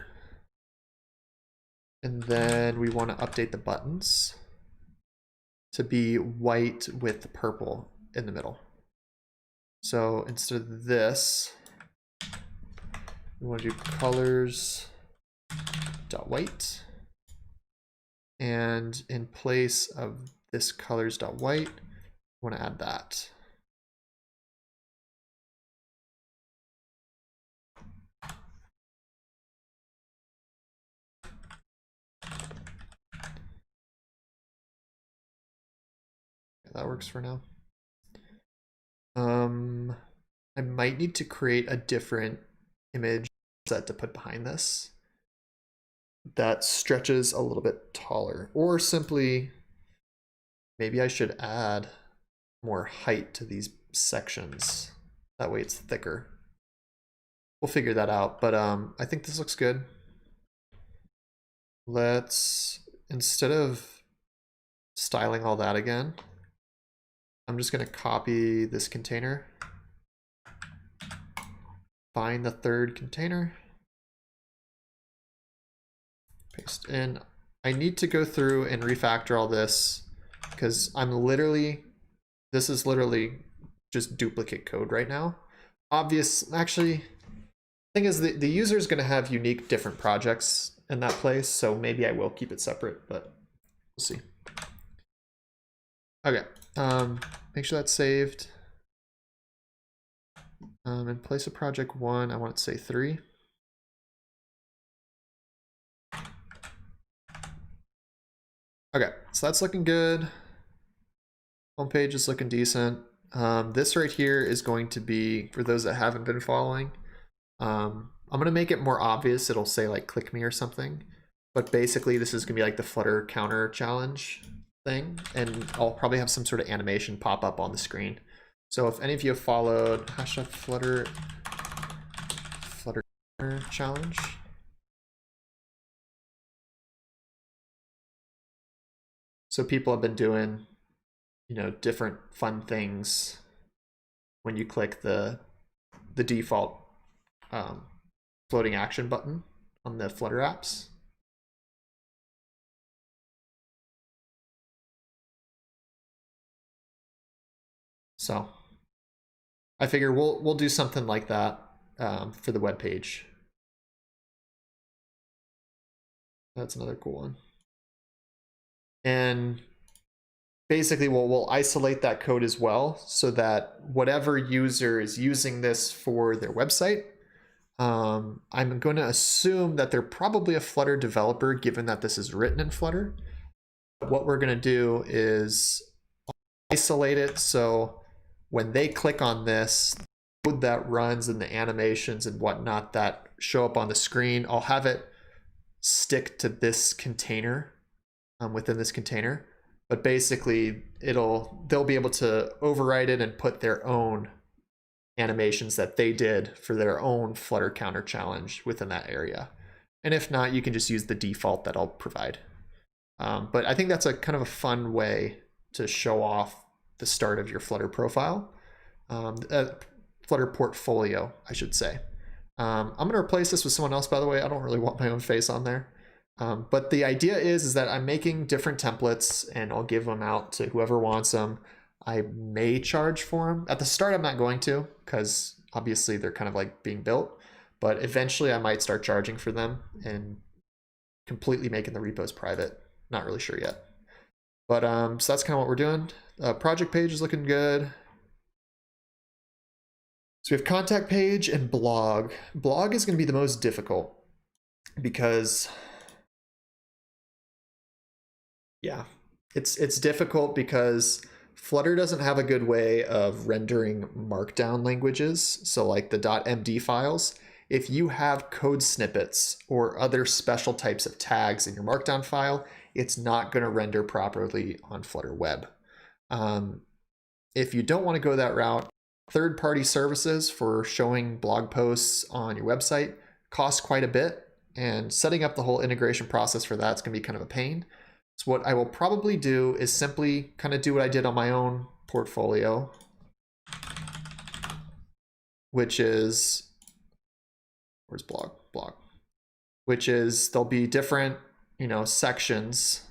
And then we want to update the buttons to be white with purple in the middle. So instead of this, we want to do colors dot white. And in place of this colors dot white, we want to add that. That works for now. I might need to create a different image set to put behind this that stretches a little bit taller, or simply maybe I should add more height to these sections. That way it's thicker. We'll figure that out, but I think this looks good. Let's, instead of styling all that again, I'm just gonna copy this container, find the third container, paste in. I need to go through and refactor all this because this is literally just duplicate code right now. Actually, thing is the user is gonna have unique different projects in that place, so maybe I will keep it separate, but we'll see. Okay, make sure that's saved. In place of project 1, I want it to say 3. Okay, so that's looking good. Homepage is looking decent. This right here is going to be, for those that haven't been following, I'm gonna make it more obvious. It'll say like click me or something, but basically this is gonna be like the Flutter counter challenge thing, and I'll probably have some sort of animation pop up on the screen. So if any of you have followed #Flutter challenge, so people have been doing, different fun things when you click the default floating action button on the Flutter apps. So I figure we'll do something like that for the web page. That's another cool one. And basically we'll isolate that code as well so that whatever user is using this for their website, I'm going to assume that they're probably a Flutter developer given that this is written in Flutter. What we're going to do is isolate it so when they click on this, the code that runs and the animations and whatnot that show up on the screen, I'll have it stick to this container, within this container. But basically they'll be able to override it and put their own animations that they did for their own Flutter counter challenge within that area. And if not, you can just use the default that I'll provide. But I think that's a kind of a fun way to show off the start of your Flutter profile, Flutter portfolio, I should say. I'm going to replace this with someone else, by the way. I don't really want my own face on there. But the idea is that I'm making different templates and I'll give them out to whoever wants them. I may charge for them. At the start, I'm not going to, because obviously they're kind of like being built, but eventually I might start charging for them and completely making the repos private. Not really sure yet. But so that's kind of what we're doing. Project page is looking good. So we have contact page and blog. Blog is going to be the most difficult because, yeah, it's difficult because Flutter doesn't have a good way of rendering markdown languages. So like the .md files, if you have code snippets or other special types of tags in your Markdown file, it's not going to render properly on Flutter Web. If you don't want to go that route, third-party services for showing blog posts on your website cost quite a bit, and setting up the whole integration process for that is going to be kind of a pain. So what I will probably do is simply kind of do what I did on my own portfolio, which is, where's blog, which is there'll be different, sections,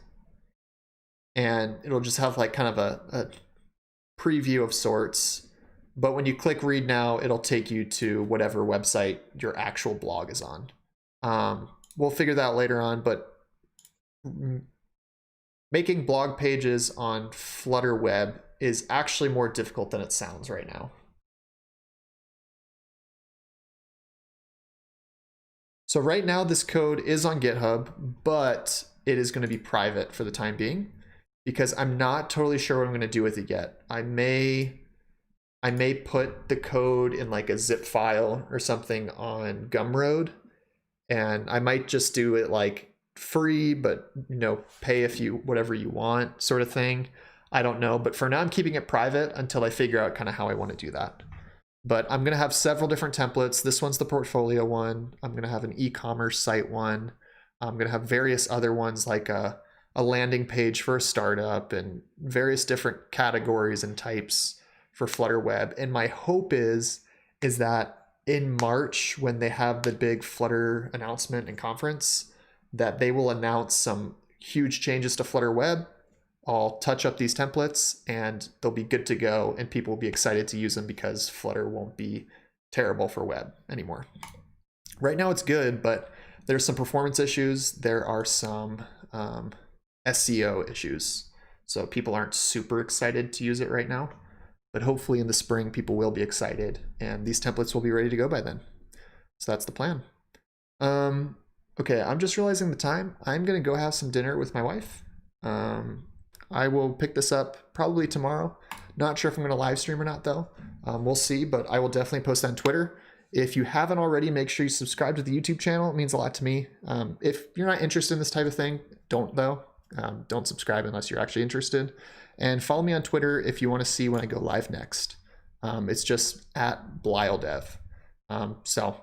and it'll just have like kind of a preview of sorts. But when you click read now, it'll take you to whatever website your actual blog is on. We'll figure that out later on, but making blog pages on Flutter Web is actually more difficult than it sounds right now. So right now this code is on GitHub, but it is going to be private for the time being because I'm not totally sure what I'm going to do with it yet. I may put the code in like a zip file or something on Gumroad, and I might just do it like free, but pay if you whatever you want sort of thing. I don't know, but for now I'm keeping it private until I figure out kind of how I want to do that. But I'm going to have several different templates. This one's the portfolio one. I'm going to have an e-commerce site one. I'm going to have various other ones like a landing page for a startup and various different categories and types for Flutter Web. And my hope is that in March, when they have the big Flutter announcement and conference, that they will announce some huge changes to Flutter Web. I'll touch up these templates and they'll be good to go, and people will be excited to use them because Flutter won't be terrible for web anymore. Right now it's good, but there's some performance issues. There are some SEO issues. So people aren't super excited to use it right now, but hopefully in the spring people will be excited and these templates will be ready to go by then. So that's the plan. Okay, I'm just realizing the time. I'm gonna go have some dinner with my wife. I will pick this up probably tomorrow. Not sure if I'm going to live stream or not though. We'll see, but I will definitely post on Twitter. If you haven't already, make sure you subscribe to the YouTube channel. It means a lot to me. If you're not interested in this type of thing, don't though. Don't subscribe unless you're actually interested. And follow me on Twitter if you want to see when I go live next. It's just @BlyleDev. So